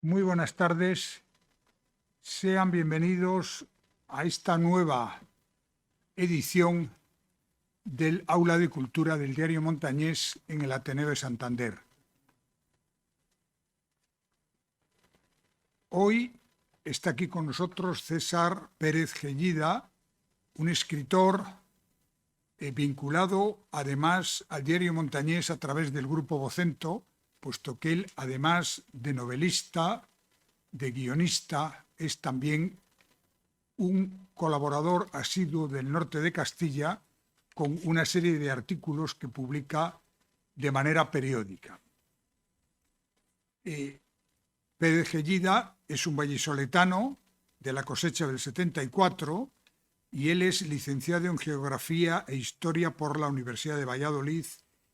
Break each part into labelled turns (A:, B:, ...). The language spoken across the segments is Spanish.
A: Muy buenas tardes. Sean bienvenidos a esta nueva edición del Aula de Cultura del Diario Montañés en el Ateneo de Santander. Hoy está aquí con nosotros César Pérez Gellida, un escritor vinculado además al Diario Montañés a través del Grupo Vocento, puesto que él, además de novelista, de guionista, es también un colaborador asiduo del norte de Castilla con una serie de artículos que publica de manera periódica. Pérez Gellida es un vallisoletano de la cosecha del 74 y él es licenciado en Geografía e Historia por la Universidad de Valladolid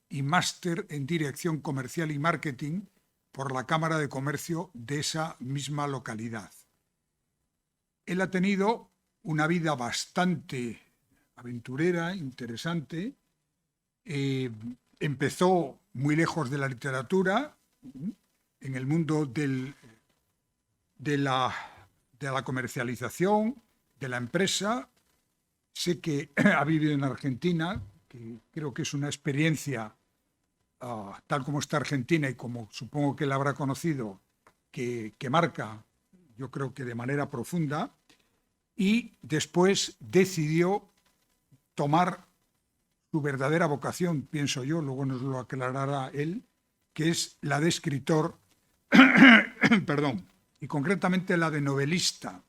A: y máster en Dirección Comercial y Marketing por la Cámara de Comercio de esa misma localidad. Él ha tenido una vida bastante aventurera, interesante. Empezó muy lejos de la literatura, en el mundo de la comercialización, de la empresa. Sé que ha vivido en Argentina, que creo que es una experiencia, tal como está Argentina y como supongo que la habrá conocido, que marca, yo creo que de manera profunda, y después decidió tomar su verdadera vocación, pienso yo, luego nos lo aclarará él, que es la de escritor, perdón, y concretamente la de novelista,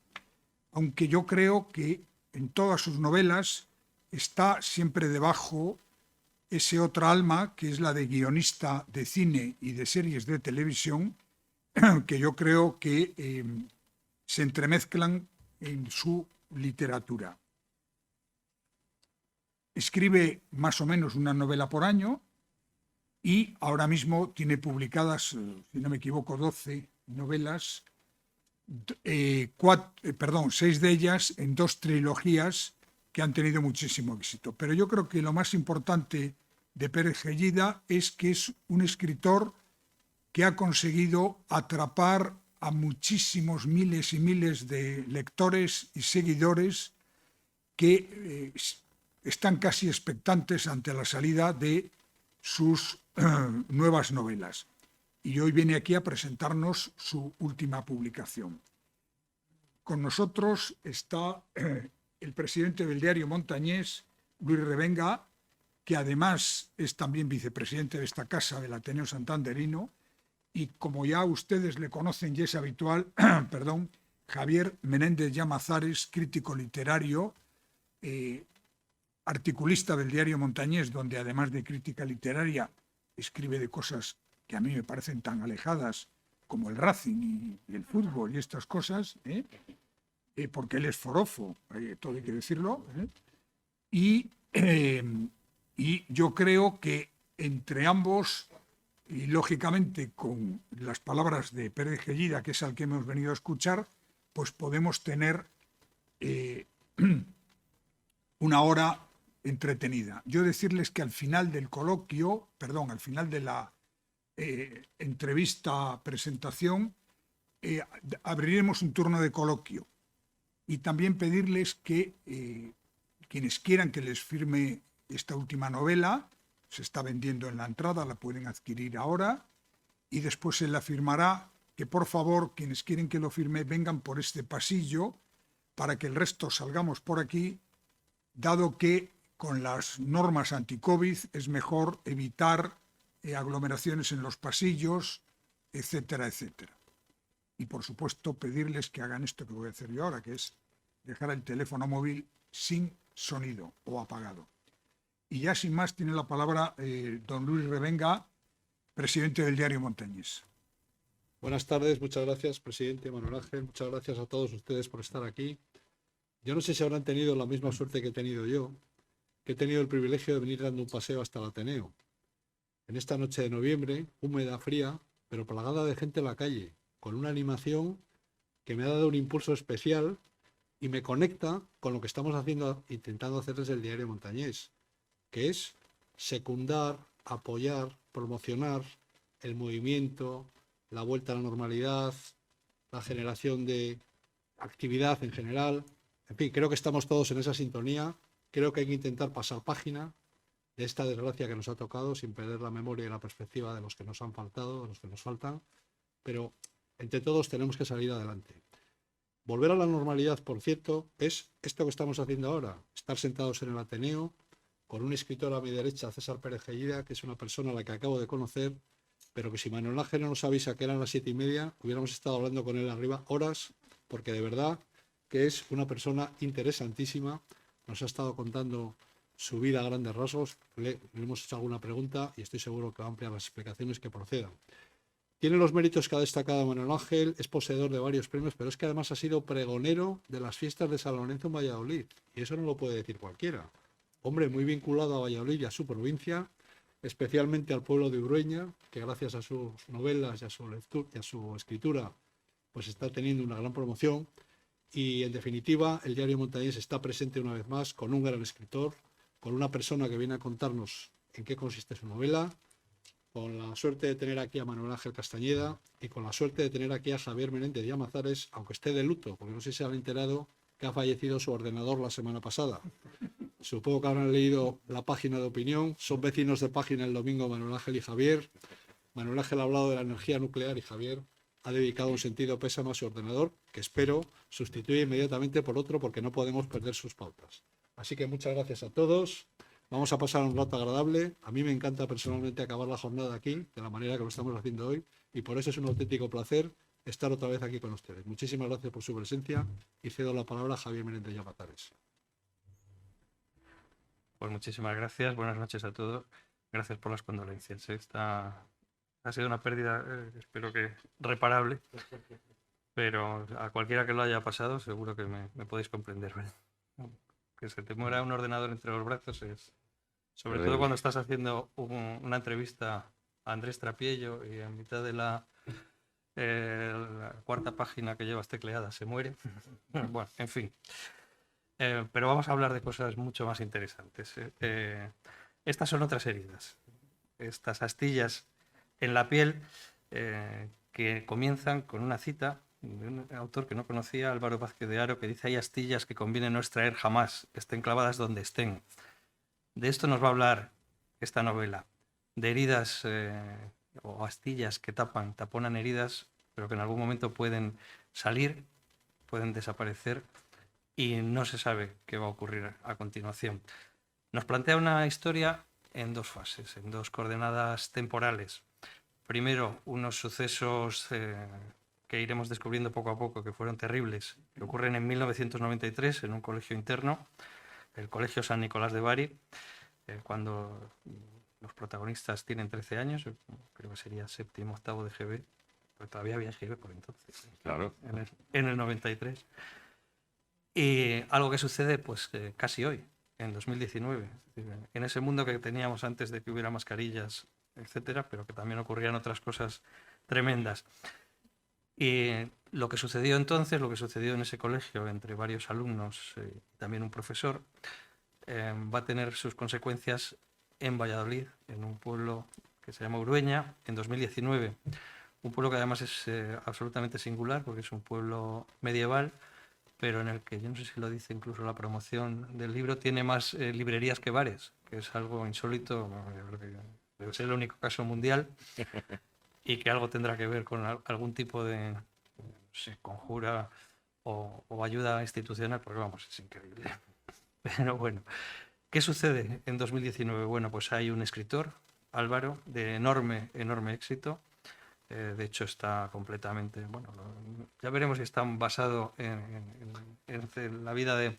A: aunque yo creo que en todas sus novelas está siempre debajo ese otra alma, que es la de guionista de cine y de series de televisión, que yo creo que se entremezclan en su literatura. Escribe más o menos una novela por año y ahora mismo tiene publicadas, si no me equivoco, 12 novelas, 6 de ellas en 2 trilogías que han tenido muchísimo éxito. Pero yo creo que lo más importante de Pérez Gellida es que es un escritor que ha conseguido atrapar a muchísimos miles y miles de lectores y seguidores que están casi expectantes ante la salida de sus nuevas novelas. Y hoy viene aquí a presentarnos su última publicación. Con nosotros está el presidente del Diario Montañés, Luis Revenga, que además es también vicepresidente de esta casa del Ateneo Santanderino, y como ya ustedes le conocen y es habitual, perdón, Javier Menéndez Llamazares, crítico literario, articulista del Diario Montañés, donde además de crítica literaria escribe de cosas que a mí me parecen tan alejadas como el Racing y el fútbol y estas cosas, porque él es forofo, todo hay que decirlo, y yo creo que entre ambos, y lógicamente con las palabras de Pérez Gellida, que es al que hemos venido a escuchar, pues podemos tener una hora entretenida. Yo decirles que al final del coloquio, perdón, al final de la entrevista, presentación, abriremos un turno de coloquio y también pedirles que quienes quieran que les firme esta última novela, se está vendiendo en la entrada, la pueden adquirir ahora y después se la firmará, que por favor quienes quieren que lo firme vengan por este pasillo para que el resto salgamos por aquí, dado que con las normas anti-COVID es mejor evitar aglomeraciones en los pasillos, etcétera, etcétera. Y por supuesto pedirles que hagan esto que voy a hacer yo ahora, que es dejar el teléfono móvil sin sonido o apagado. Y ya sin más tiene la palabra don Luis Revenga, presidente del Diario Montañés.
B: Buenas tardes, muchas gracias, presidente Manuel Ángel. Muchas gracias a todos ustedes por estar aquí. Yo no sé si habrán tenido la misma suerte que he tenido yo, que he tenido el privilegio de venir dando un paseo hasta el Ateneo. En esta noche de noviembre, húmeda, fría, pero plagada de gente en la calle, con una animación que me ha dado un impulso especial y me conecta con lo que estamos haciendo, intentando hacer desde el Diario Montañés, que es secundar, apoyar, promocionar el movimiento, la vuelta a la normalidad, la generación de actividad en general. En fin, creo que estamos todos en esa sintonía. Creo que hay que intentar pasar página de esta desgracia que nos ha tocado sin perder la memoria y la perspectiva de los que nos han faltado, de los que nos faltan. Pero entre todos tenemos que salir adelante. Volver a la normalidad, por cierto, es esto que estamos haciendo ahora. Estar sentados en el Ateneo con un escritor a mi derecha, César Pérez Gellida, que es una persona a la que acabo de conocer, pero que si Manuel Ángel no nos avisa que eran las 7:30, hubiéramos estado hablando con él arriba horas, porque de verdad que es una persona interesantísima. Nos ha estado contando su vida a grandes rasgos, le hemos hecho alguna pregunta y estoy seguro que va a ampliar las explicaciones que procedan. Tiene los méritos que ha destacado Manuel Ángel, es poseedor de varios premios, pero es que además ha sido pregonero de las fiestas de San Lorenzo en Valladolid, y eso no lo puede decir cualquiera. Hombre muy vinculado a Valladolid y a su provincia, especialmente al pueblo de Urueña, que gracias a sus novelas y a su lectura y a su escritura, pues está teniendo una gran promoción. Y en definitiva, el diario montañés está presente una vez más con un gran escritor, con una persona que viene a contarnos en qué consiste su novela, con la suerte de tener aquí a Manuel Ángel Castañeda y con la suerte de tener aquí a Javier Menéndez de Llamazares, aunque esté de luto, porque no sé si se han enterado que ha fallecido su ordenador la semana pasada. Supongo que habrán leído la página de opinión, son vecinos de página el domingo Manuel Ángel y Javier. Manuel Ángel ha hablado de la energía nuclear y Javier ha dedicado un sentido pésame a su ordenador, que espero sustituya inmediatamente por otro porque no podemos perder sus pautas. Así que muchas gracias a todos. Vamos a pasar un rato agradable. A mí me encanta personalmente acabar la jornada aquí, de la manera que lo estamos haciendo hoy, y por eso es un auténtico placer estar otra vez aquí con ustedes. Muchísimas gracias por su presencia y cedo la palabra a Javier Menéndez Llamazares.
C: Pues muchísimas gracias, buenas noches a todos. Gracias por las condolencias. Esta ha sido una pérdida, espero que reparable, pero a cualquiera que lo haya pasado seguro que me podéis comprender, ¿verdad? Que se te muera un ordenador entre los brazos es, sobre todo cuando estás haciendo una entrevista a Andrés Trapiello y en mitad de la cuarta página que llevas tecleada se muere. Bueno, en fin. Pero vamos a hablar de cosas mucho más interesantes. Estas son otras heridas, estas astillas en la piel que comienzan con una cita de un autor que no conocía, Álvaro Vázquez de Haro, que dice: hay astillas que conviene no extraer jamás, estén clavadas donde estén. De esto nos va a hablar esta novela, de heridas o astillas que taponan heridas, pero que en algún momento pueden salir, pueden desaparecer y no se sabe qué va a ocurrir a continuación. Nos plantea una historia en dos fases, en dos coordenadas temporales. Primero, unos sucesos que iremos descubriendo poco a poco, que fueron terribles, que ocurren en 1993 en un colegio interno, el Colegio San Nicolás de Bari, cuando los protagonistas tienen 13 años, creo que sería séptimo, octavo de GB, pero todavía había GB por entonces,
D: claro.
C: en el 93. Y algo que sucede pues casi hoy, en 2019, en ese mundo que teníamos antes de que hubiera mascarillas, etcétera, pero que también ocurrían otras cosas tremendas. Y lo que sucedió entonces, lo que sucedió en ese colegio entre varios alumnos y también un profesor, va a tener sus consecuencias en Valladolid, en un pueblo que se llama Urueña, en 2019. Un pueblo que además es absolutamente singular porque es un pueblo medieval, pero en el que, yo no sé si lo dice incluso la promoción del libro, tiene más librerías que bares, que es algo insólito, yo creo que debe ser el único caso mundial, y que algo tendrá que ver con algún tipo de no sé, conjura o ayuda institucional, porque vamos, es increíble. Pero bueno, ¿qué sucede en 2019? Bueno, pues hay un escritor, Álvaro, de enorme éxito. De hecho está completamente, bueno, ya veremos si está basado en la vida de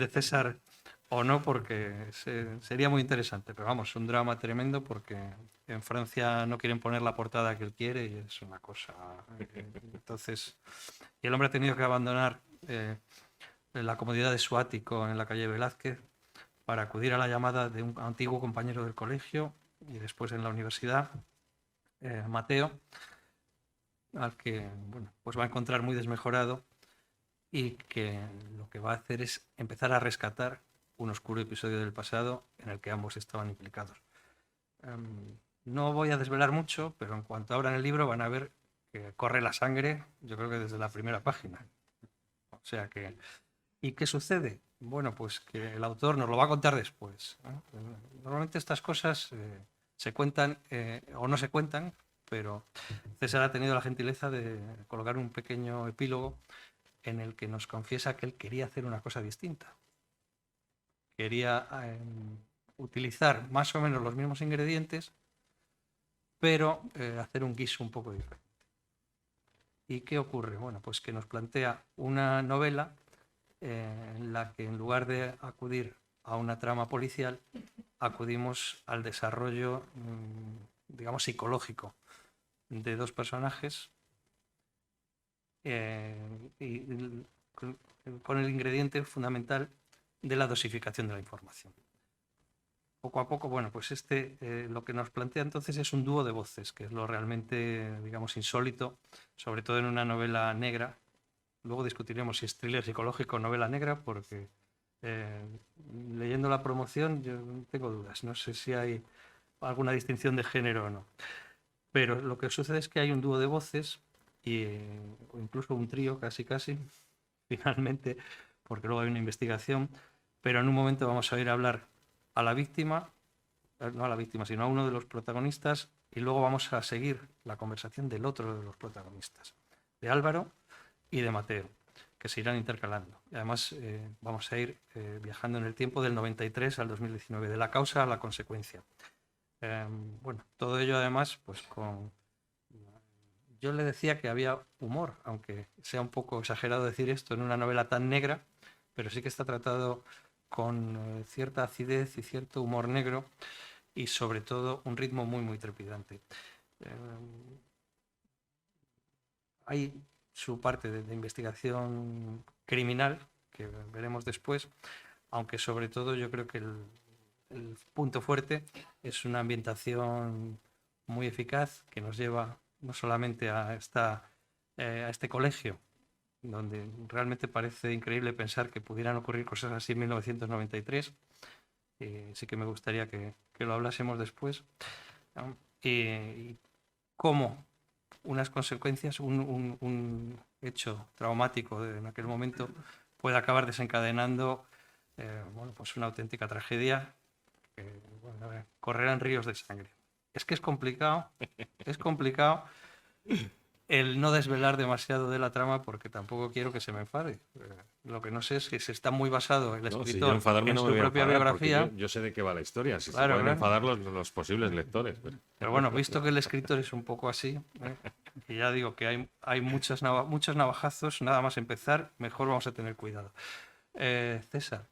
C: César o no, porque sería muy interesante, pero vamos, un drama tremendo porque en Francia no quieren poner la portada que él quiere y es una cosa, entonces, y el hombre ha tenido que abandonar la comodidad de su ático en la calle Velázquez para acudir a la llamada de un antiguo compañero del colegio y después en la universidad, Mateo, al que bueno, pues va a encontrar muy desmejorado y que lo que va a hacer es empezar a rescatar un oscuro episodio del pasado en el que ambos estaban implicados. No voy a desvelar mucho, pero en cuanto abran el libro van a ver que corre la sangre, yo creo que desde la primera página. O sea que... ¿Y qué sucede? Bueno, pues que el autor nos lo va a contar después, ¿no? Normalmente estas cosas se cuentan o no se cuentan, pero César ha tenido la gentileza de colocar un pequeño epílogo en el que nos confiesa que él quería hacer una cosa distinta. Quería utilizar más o menos los mismos ingredientes, pero hacer un guiso un poco diferente. ¿Y qué ocurre? Bueno, pues que nos plantea una novela en la que en lugar de acudir a una trama policial, acudimos al desarrollo, digamos, psicológico de dos personajes y con el ingrediente fundamental de la dosificación de la información. Poco a poco, bueno, pues lo que nos plantea entonces es un dúo de voces, que es lo realmente, digamos, insólito, sobre todo en una novela negra. Luego discutiremos si es thriller psicológico o novela negra, porque leyendo la promoción yo tengo dudas. No sé si hay alguna distinción de género o no. Pero lo que sucede es que hay un dúo de voces, o incluso un trío casi, finalmente, porque luego hay una investigación, pero en un momento vamos a ir a hablar a la víctima, no a la víctima, sino a uno de los protagonistas, y luego vamos a seguir la conversación del otro de los protagonistas, de Álvaro y de Mateo, que se irán intercalando. Y además vamos a ir viajando en el tiempo del 93 al 2019, de la causa a la consecuencia. Bueno, todo ello además, pues con... Yo le decía que había humor, aunque sea un poco exagerado decir esto en una novela tan negra, pero sí que está tratado con cierta acidez y cierto humor negro y sobre todo un ritmo muy, muy trepidante. Hay su parte de investigación criminal, que veremos después, aunque sobre todo yo creo que el punto fuerte es una ambientación muy eficaz que nos lleva no solamente a este colegio, donde realmente parece increíble pensar que pudieran ocurrir cosas así en 1993. Sí que me gustaría que lo hablásemos después. Y cómo unas consecuencias, un hecho traumático en aquel momento puede acabar desencadenando bueno, pues una auténtica tragedia que bueno, correrán ríos de sangre. Es que es complicado el no desvelar demasiado de la trama porque tampoco quiero que se me enfade. Lo que no sé es que se está muy basado el escritor
D: si yo enfadarme
C: en
D: no
C: su
D: me voy a
C: propia
D: enfadar, porque
C: biografía.
D: yo sé de qué va la historia, si
C: Claro,
D: se pueden
C: claro.
D: enfadar los posibles lectores.
C: Pero bueno, visto que el escritor es un poco así, y ya digo que hay muchos navajazos, nada más empezar, mejor vamos a tener cuidado. César,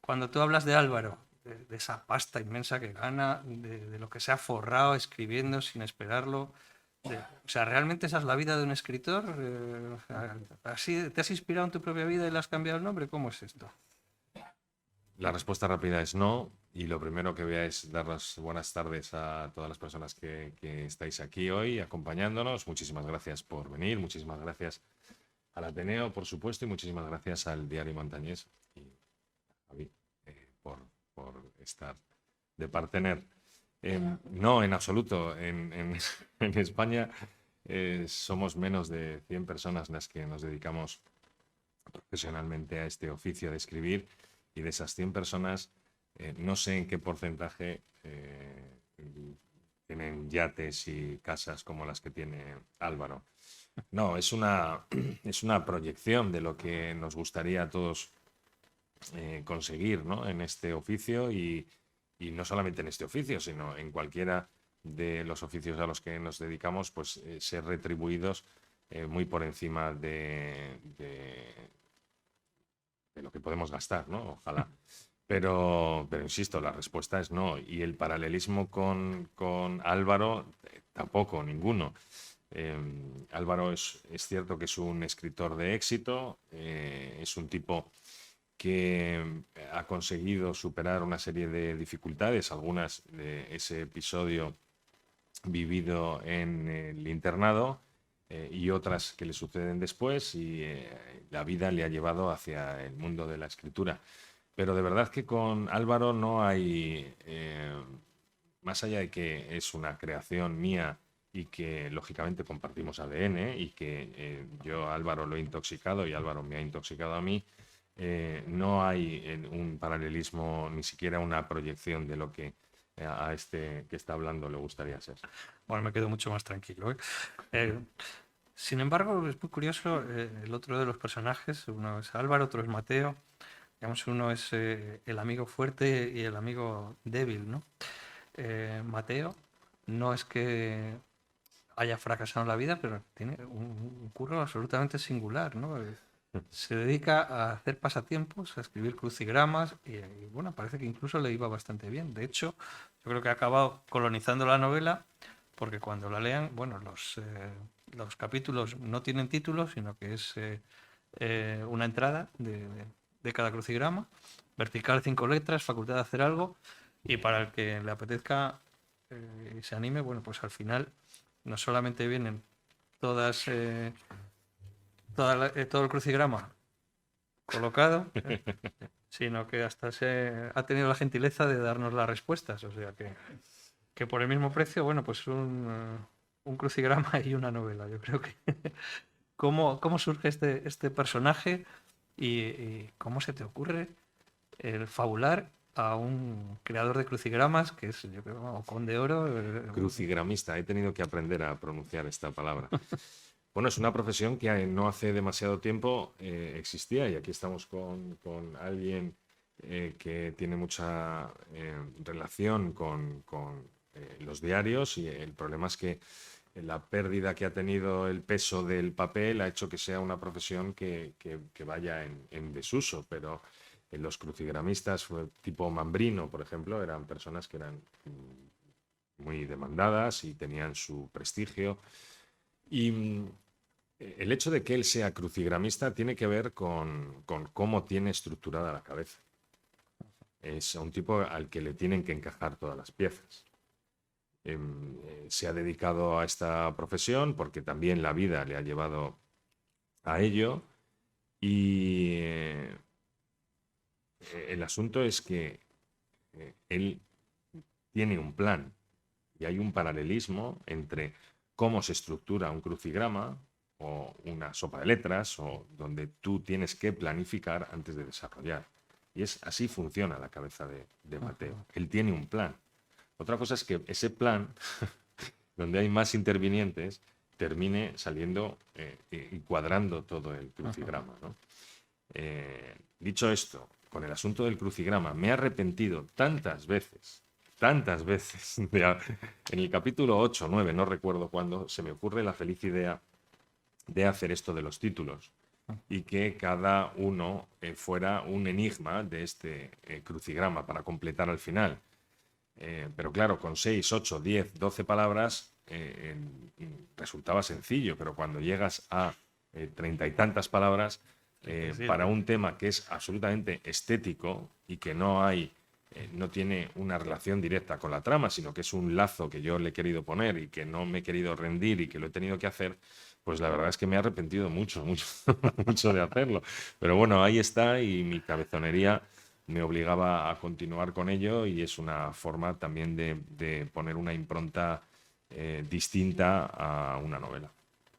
C: cuando tú hablas de Álvaro, de esa pasta inmensa que gana, de lo que se ha forrado escribiendo sin esperarlo, o sea, ¿realmente esa es la vida de un escritor? ¿Así te has inspirado en tu propia vida y le has cambiado el nombre? ¿Cómo es esto?
D: La respuesta rápida es no, y lo primero que voy a es dar las buenas tardes a todas las personas que estáis aquí hoy acompañándonos. Muchísimas gracias por venir, muchísimas gracias al Ateneo, por supuesto, y muchísimas gracias al Diario Montañés y a Javi por estar de partener. No, en absoluto. En España somos menos de 100 personas las que nos dedicamos profesionalmente a este oficio de escribir, y de esas 100 personas no sé en qué porcentaje tienen yates y casas como las que tiene Álvaro. No, es una proyección de lo que nos gustaría a todos conseguir, ¿no?, en este oficio, y no solamente en este oficio, sino en cualquiera de los oficios a los que nos dedicamos, pues ser retribuidos muy por encima de lo que podemos gastar, ¿no? Ojalá. Pero insisto, la respuesta es no. Y el paralelismo con Álvaro, tampoco, ninguno. Álvaro es cierto que es un escritor de éxito, es un tipo que ha conseguido superar una serie de dificultades, algunas de ese episodio vivido en el internado y otras que le suceden después, y la vida le ha llevado hacia el mundo de la escritura. Pero de verdad que con Álvaro no hay, más allá de que es una creación mía y que lógicamente compartimos ADN y que yo a Álvaro lo he intoxicado y Álvaro me ha intoxicado a mí, no hay un paralelismo, ni siquiera una proyección de lo que a este que está hablando le gustaría ser.
C: Bueno, me quedo mucho más tranquilo, ¿eh? Sin embargo, es muy curioso, el otro de los personajes, uno es Álvaro, otro es Mateo. Digamos, uno es el amigo fuerte y el amigo débil, ¿no? Mateo no es que haya fracasado en la vida, pero tiene un curro absolutamente singular, ¿no? Se dedica a hacer pasatiempos, a escribir crucigramas y, bueno, parece que incluso le iba bastante bien. De hecho, yo creo que ha acabado colonizando la novela porque cuando la lean, bueno, los capítulos no tienen títulos, sino que es una entrada de cada crucigrama, vertical 5 letras, facultad de hacer algo, y para el que le apetezca y se anime, bueno, pues al final no solamente vienen todas, todo el crucigrama colocado, sino que hasta se ha tenido la gentileza de darnos las respuestas, o sea que por el mismo precio, bueno, pues un crucigrama y una novela. Yo creo que cómo surge este personaje y cómo se te ocurre el fabular a un creador de crucigramas que es, yo creo, Ocón de Oro.
D: Crucigramista, he tenido que aprender a pronunciar esta palabra. Bueno, es una profesión que no hace demasiado tiempo existía y aquí estamos con alguien que tiene mucha relación con los diarios y el problema es que la pérdida que ha tenido el peso del papel ha hecho que sea una profesión que vaya en desuso, pero los crucigramistas tipo Mambrino, por ejemplo, eran personas que eran muy demandadas y tenían su prestigio. Y el hecho de que él sea crucigramista tiene que ver con cómo tiene estructurada la cabeza. Es un tipo al que le tienen que encajar todas las piezas. Se ha dedicado a esta profesión porque también la vida le ha llevado a ello y el asunto es que él tiene un plan y hay un paralelismo entre cómo se estructura un crucigrama o una sopa de letras o donde tú tienes que planificar antes de desarrollar. Y así funciona la cabeza de Mateo. Él tiene un plan. Otra cosa es que ese plan, donde hay más intervinientes, termine saliendo y cuadrando todo el crucigrama, ¿no? Dicho esto, con el asunto del crucigrama, me he arrepentido tantas veces, en el capítulo 8 o 9, no recuerdo cuándo, se me ocurre la feliz idea de hacer esto de los títulos y que cada uno fuera un enigma de este crucigrama para completar al final. Pero claro, con 6, 8, 10, 12 palabras resultaba sencillo, pero cuando llegas a 30 y tantas palabras, para un tema que es absolutamente estético y que no tiene una relación directa con la trama, sino que es un lazo que yo le he querido poner y que no me he querido rendir y que lo he tenido que hacer, pues la verdad es que me he arrepentido mucho de hacerlo. Pero bueno, ahí está y mi cabezonería me obligaba a continuar con ello y es una forma también de poner una impronta distinta a una novela.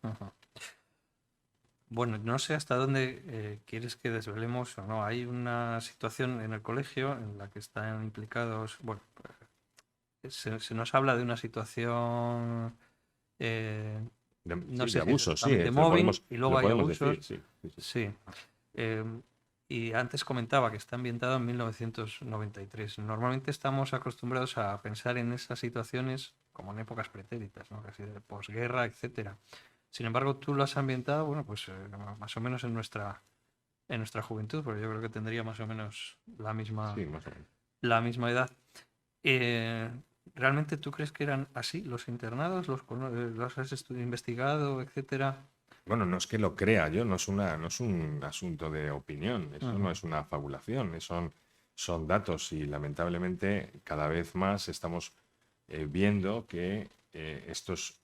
C: Ajá. Bueno, no sé hasta dónde quieres que desvelemos o no. Hay una situación en el colegio en la que están implicados, bueno, se nos habla de una situación, no
D: Sí,
C: sé
D: de
C: si
D: abuso, sí,
C: exactamente mobbing, y luego hay abusos.
D: decir, sí.
C: Sí. Y antes comentaba que está ambientado en 1993. Normalmente estamos acostumbrados a pensar en esas situaciones como en épocas pretéritas, ¿no? Casi de posguerra, etcétera. Sin embargo, tú lo has ambientado, bueno, pues más o menos en nuestra juventud, porque yo creo que tendría más o menos la misma edad. ¿Realmente tú crees que eran así los internados? ¿Los has investigado, etcétera?
D: Bueno, no es que lo crea yo, no es un asunto de opinión, eso no es una fabulación, son datos y lamentablemente cada vez más estamos viendo que estos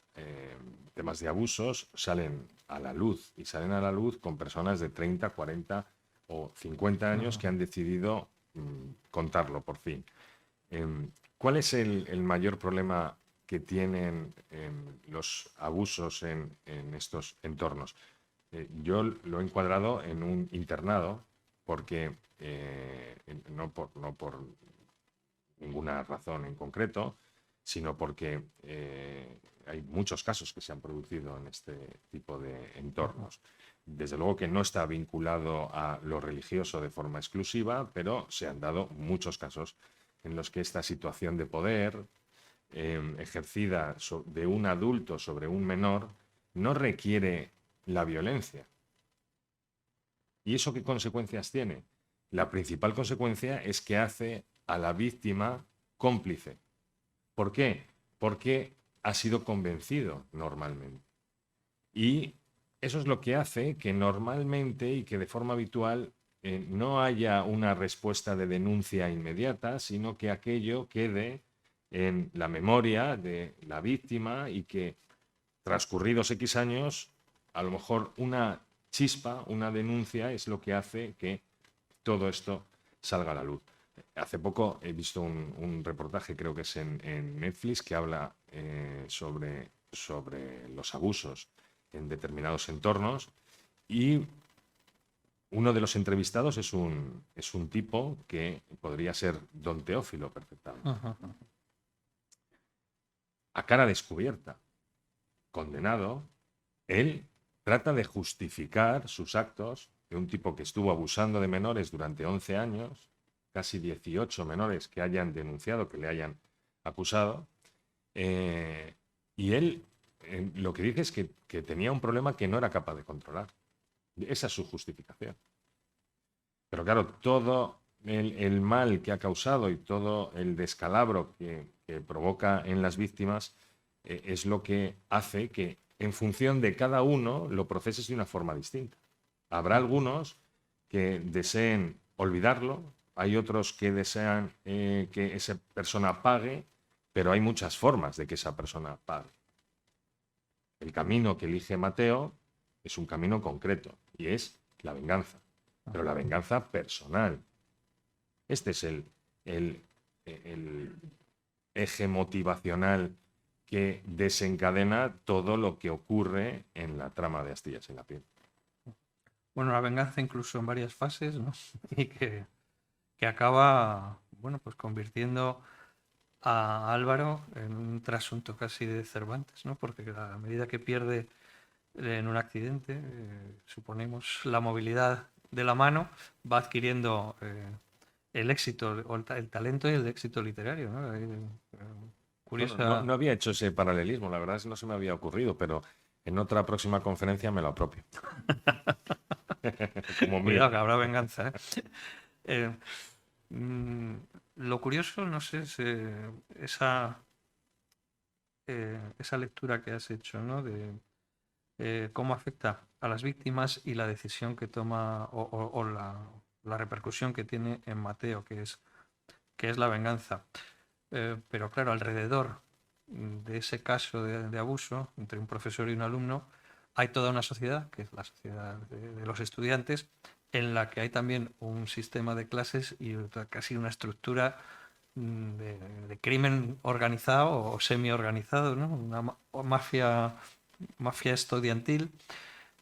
D: temas de abusos salen a la luz y salen a la luz con personas de 30, 40 o 50 años que han decidido contarlo por fin. ¿Cuál es el mayor problema que tienen los abusos en estos entornos. Yo lo he encuadrado en un internado porque, no por ninguna razón en concreto, sino porque hay muchos casos que se han producido en este tipo de entornos. Desde luego que no está vinculado a lo religioso de forma exclusiva, pero se han dado muchos casos en los que esta situación de poder ejercida de un adulto sobre un menor no requiere la violencia. ¿Y eso qué consecuencias tiene? La principal consecuencia es que hace a la víctima cómplice. ¿Por qué? Porque ha sido convencido normalmente. Y eso es lo que hace que normalmente y que de forma habitual no haya una respuesta de denuncia inmediata, sino que aquello quede en la memoria de la víctima y que transcurridos X años, a lo mejor una chispa, una denuncia es lo que hace que todo esto salga a la luz. Hace poco he visto un reportaje, creo que es en Netflix, que habla sobre los abusos en determinados entornos, y uno de los entrevistados es un tipo que podría ser Don Teófilo perfectamente. A cara descubierta, condenado, él trata de justificar sus actos de un tipo que estuvo abusando de menores durante 11 años, casi 18 menores que hayan denunciado, que le hayan acusado, y él lo que dice es que tenía un problema que no era capaz de controlar. Esa es su justificación. Pero claro, todo el mal que ha causado y todo el descalabro que provoca en las víctimas es lo que hace que en función de cada uno lo proceses de una forma distinta. Habrá algunos que deseen olvidarlo, hay otros que desean que esa persona pague, pero hay muchas formas de que esa persona pague. El camino que elige Mateo es un camino concreto y es la venganza, pero la venganza personal. Este es el eje motivacional que desencadena todo lo que ocurre en la trama de Astillas en la piel.
C: Bueno, la venganza incluso en varias fases, ¿no? Y que acaba, bueno, pues convirtiendo a Álvaro en un trasunto casi de Cervantes, ¿no? Porque a medida que pierde en un accidente, suponemos, la movilidad de la mano, va adquiriendo el éxito, o el talento y el éxito literario, ¿no? Curiosa.
D: No había hecho ese paralelismo, la verdad es que no se me había ocurrido, pero en otra próxima conferencia me lo apropio. Como
C: Cuidado,
D: mío.
C: que habrá venganza, ¿eh? Lo curioso, no sé, es esa lectura que has hecho, ¿no? De cómo afecta a las víctimas y la decisión que toma o la repercusión que tiene en Mateo, que es la venganza. Pero claro, alrededor de ese caso de abuso entre un profesor y un alumno, hay toda una sociedad, que es la sociedad de los estudiantes, en la que hay también un sistema de clases y casi una estructura de crimen organizado o semi-organizado, ¿no? Una mafia estudiantil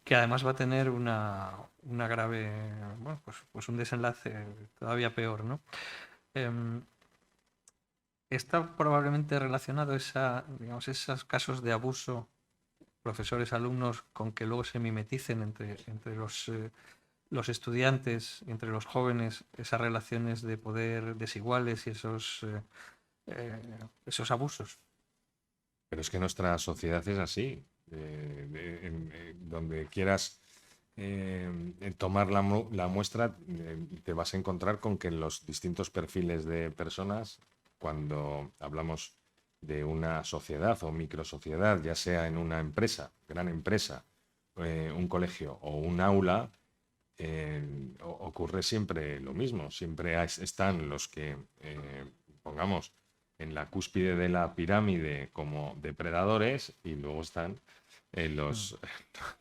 C: que además va a tener una grave, bueno, pues un desenlace todavía peor, ¿no? Está probablemente relacionado digamos, esos casos de abuso profesores, alumnos, con que luego se mimeticen entre los estudiantes, entre los jóvenes, esas relaciones de poder desiguales y esos abusos.
D: Pero es que nuestra sociedad es así. Donde quieras tomar la muestra, te vas a encontrar con que en los distintos perfiles de personas, cuando hablamos de una sociedad o microsociedad, ya sea en una empresa, gran empresa, un colegio o un aula, ocurre siempre lo mismo. Siempre están los que, pongamos, en la cúspide de la pirámide como depredadores, y luego están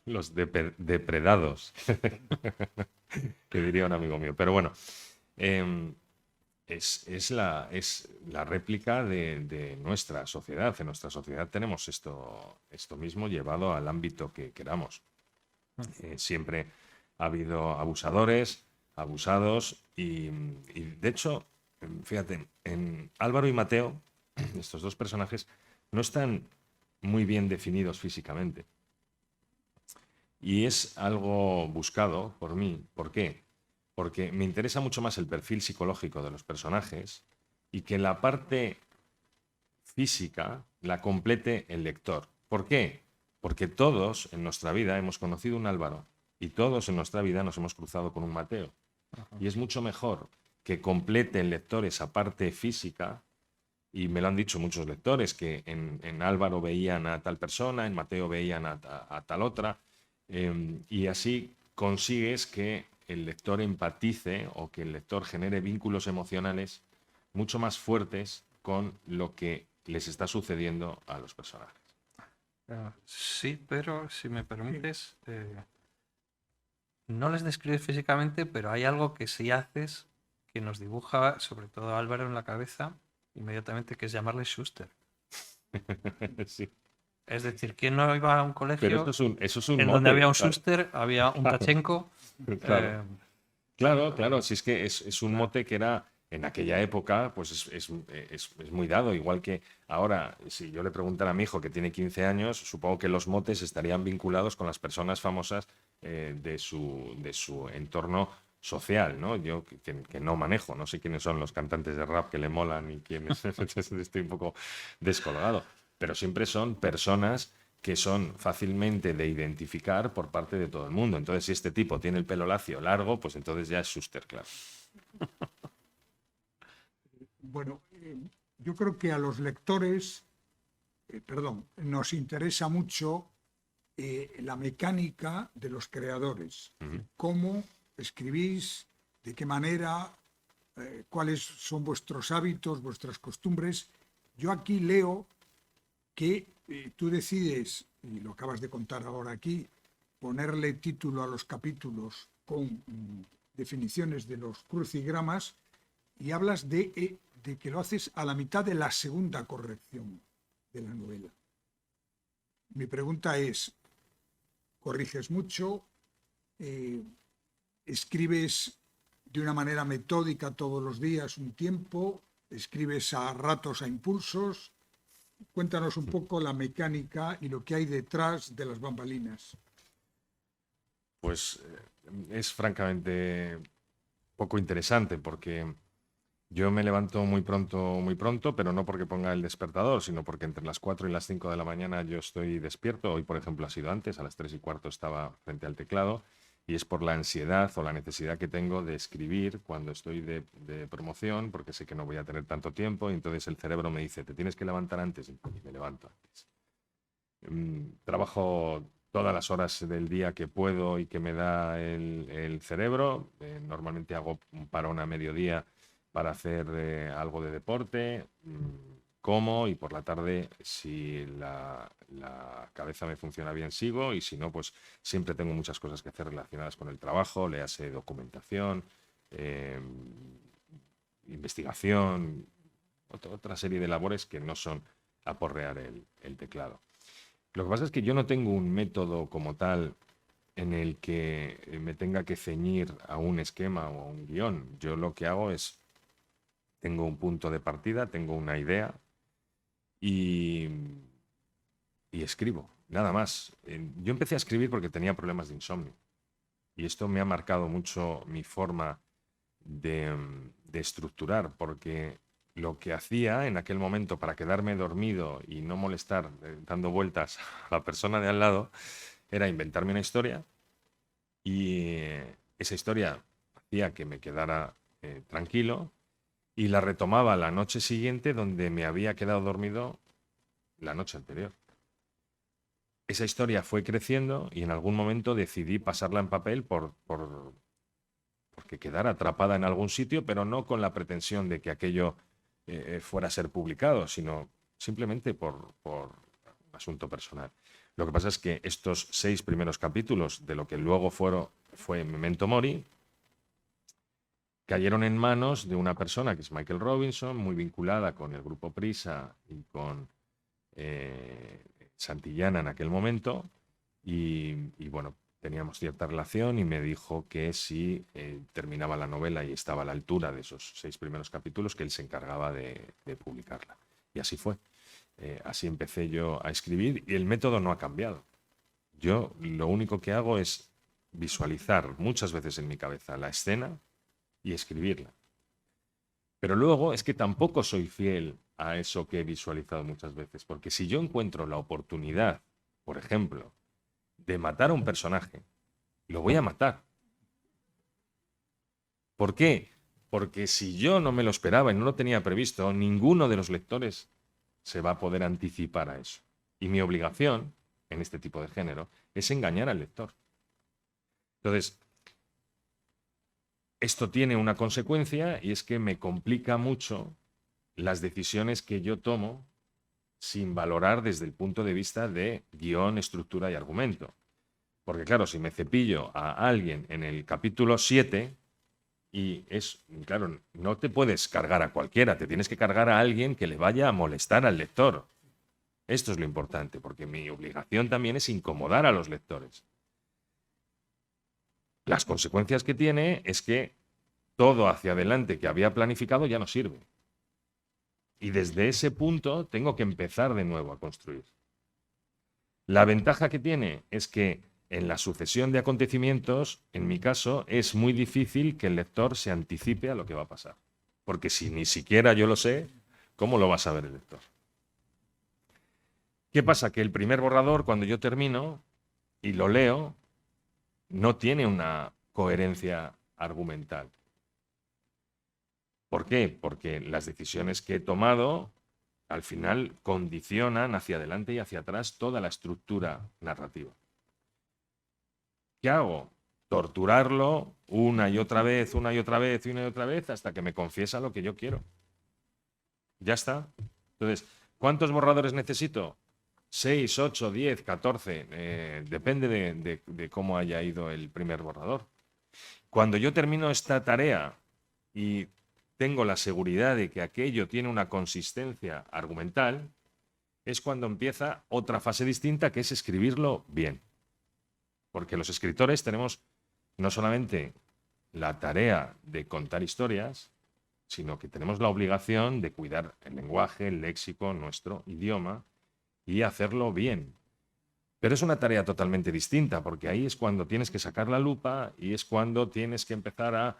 D: los depredados, que diría un amigo mío. Pero bueno, es la réplica de nuestra sociedad. En nuestra sociedad tenemos esto mismo llevado al ámbito que queramos. Siempre ha habido abusadores, abusados y de hecho, fíjate, en Álvaro y Mateo, estos dos personajes no están muy bien definidos físicamente. Y es algo buscado por mí. ¿Por qué? Porque me interesa mucho más el perfil psicológico de los personajes y que la parte física la complete el lector. ¿Por qué? Porque todos en nuestra vida hemos conocido un Álvaro y todos en nuestra vida nos hemos cruzado con un Mateo. Y es mucho mejor que complete el lector esa parte física, y me lo han dicho muchos lectores, que en Álvaro veían a tal persona, en Mateo veían a tal otra, y así consigues que el lector empatice o que el lector genere vínculos emocionales mucho más fuertes con lo que les está sucediendo a los personajes.
C: Sí, pero si me permites, no les describes físicamente, pero hay algo que sí haces que nos dibuja, sobre todo a Álvaro en la cabeza, inmediatamente, que es llamarle Schuster.
D: Sí.
C: Es decir, ¿quién no iba a un
D: Pero
C: colegio
D: eso es un
C: en
D: mote,
C: donde había un
D: claro.
C: Schuster, había un Tachenko?
D: Claro. Claro, si es que es un mote que era en aquella época, pues es muy dado, igual que ahora, si yo le preguntara a mi hijo que tiene 15 años, supongo que los motes estarían vinculados con las personas famosas de su entorno social, ¿no? Yo que no manejo, no sé quiénes son los cantantes de rap que le molan y quiénes, estoy un poco descolgado, pero siempre son personas que son fácilmente de identificar por parte de todo el mundo. Entonces, si este tipo tiene el pelo lacio largo, pues entonces ya es Schuster, claro.
A: Bueno, yo creo que a los lectores, nos interesa mucho la mecánica de los creadores. Cómo escribís, de qué manera, cuáles son vuestros hábitos, vuestras costumbres. Yo aquí leo que tú decides, y lo acabas de contar ahora aquí, ponerle título a los capítulos con definiciones de los crucigramas, y hablas de que lo haces a la mitad de la segunda corrección de la novela. Mi pregunta es, ¿corriges mucho? ¿Escribes de una manera metódica todos los días un tiempo? ¿Escribes a ratos, a impulsos? Cuéntanos un poco la mecánica y lo que hay detrás de las bambalinas.
D: Pues es francamente poco interesante porque yo me levanto muy pronto, pero no porque ponga el despertador, sino porque entre las 4 y las 5 de la mañana yo estoy despierto. Hoy, por ejemplo, ha sido antes, a las 3:15 estaba frente al teclado, y es por la ansiedad o la necesidad que tengo de escribir cuando estoy de promoción, porque sé que no voy a tener tanto tiempo, y entonces el cerebro me dice, te tienes que levantar antes, y me levanto antes. Trabajo todas las horas del día que puedo y que me da el cerebro. Normalmente hago un parón a mediodía para hacer algo de deporte, como, y por la tarde, si la cabeza me funciona bien, sigo, y si no, pues siempre tengo muchas cosas que hacer relacionadas con el trabajo, le hace documentación, investigación, otra serie de labores que no son aporrear el teclado. Lo que pasa es que yo no tengo un método como tal en el que me tenga que ceñir a un esquema o a un guión. Yo lo que hago es, tengo un punto de partida, tengo una idea y escribo, nada más. Yo empecé a escribir porque tenía problemas de insomnio y esto me ha marcado mucho mi forma de estructurar, porque lo que hacía en aquel momento para quedarme dormido y no molestar dando vueltas a la persona de al lado era inventarme una historia, y esa historia hacía que me quedara tranquilo, y la retomaba la noche siguiente donde me había quedado dormido la noche anterior. Esa historia fue creciendo y en algún momento decidí pasarla en papel porque quedara atrapada en algún sitio, pero no con la pretensión de que aquello fuera a ser publicado, sino simplemente por asunto personal. Lo que pasa es que estos 6 primeros capítulos de lo que luego fue Memento Mori cayeron en manos de una persona que es Michael Robinson, muy vinculada con el grupo Prisa y con Santillana en aquel momento, y bueno, teníamos cierta relación y me dijo que si terminaba la novela y estaba a la altura de esos 6 primeros capítulos, que él se encargaba de publicarla. Y así fue. Así empecé yo a escribir y el método no ha cambiado. Yo lo único que hago es visualizar muchas veces en mi cabeza la escena y escribirla. Pero luego es que tampoco soy fiel a eso que he visualizado muchas veces, porque si yo encuentro la oportunidad, por ejemplo, de matar a un personaje, lo voy a matar. ¿Por qué? Porque si yo no me lo esperaba y no lo tenía previsto, ninguno de los lectores se va a poder anticipar a eso. Y mi obligación, en este tipo de género, es engañar al lector. Entonces, esto tiene una consecuencia y es que me complica mucho las decisiones que yo tomo sin valorar desde el punto de vista de guión, estructura y argumento. Porque claro, si me cepillo a alguien en el capítulo 7, y es, claro, no te puedes cargar a cualquiera, te tienes que cargar a alguien que le vaya a molestar al lector. Esto es lo importante, porque mi obligación también es incomodar a los lectores. Las consecuencias que tiene es que todo hacia adelante que había planificado ya no sirve. Y desde ese punto tengo que empezar de nuevo a construir. La ventaja que tiene es que en la sucesión de acontecimientos, en mi caso, es muy difícil que el lector se anticipe a lo que va a pasar. Porque si ni siquiera yo lo sé, ¿cómo lo va a saber el lector? ¿Qué pasa? Que el primer borrador, cuando yo termino y lo leo, no tiene una coherencia argumental. ¿Por qué? Porque las decisiones que he tomado al final condicionan hacia adelante y hacia atrás toda la estructura narrativa. ¿Qué hago? Torturarlo una y otra vez, una y otra vez, una y otra vez, hasta que me confiesa lo que yo quiero. Ya está. Entonces, ¿cuántos borradores necesito? 6, 8, 10, 14. Depende de cómo haya ido el primer borrador. Cuando yo termino esta tarea y tengo la seguridad de que aquello tiene una consistencia argumental, es cuando empieza otra fase distinta, que es escribirlo bien. Porque los escritores tenemos no solamente la tarea de contar historias, sino que tenemos la obligación de cuidar el lenguaje, el léxico, nuestro idioma y hacerlo bien. Pero es una tarea totalmente distinta, porque ahí es cuando tienes que sacar la lupa y es cuando tienes que empezar a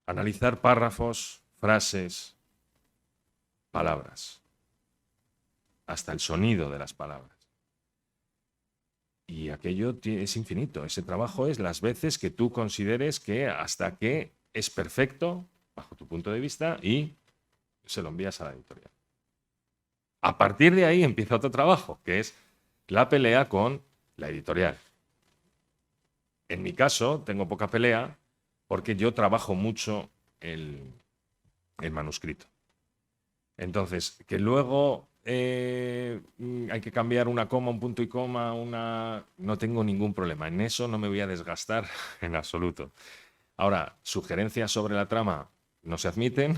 D: analizar párrafos, frases, palabras, hasta el sonido de las palabras. Y aquello es infinito. Ese trabajo es las veces que tú consideres que hasta que es perfecto, bajo tu punto de vista, y se lo envías a la editorial. A partir de ahí empieza otro trabajo, que es la pelea con la editorial. En mi caso, tengo poca pelea porque yo trabajo mucho el manuscrito. Entonces, que luego hay que cambiar una coma, un punto y coma, no tengo ningún problema. En eso no me voy a desgastar en absoluto. Ahora, sugerencias sobre la trama no se admiten.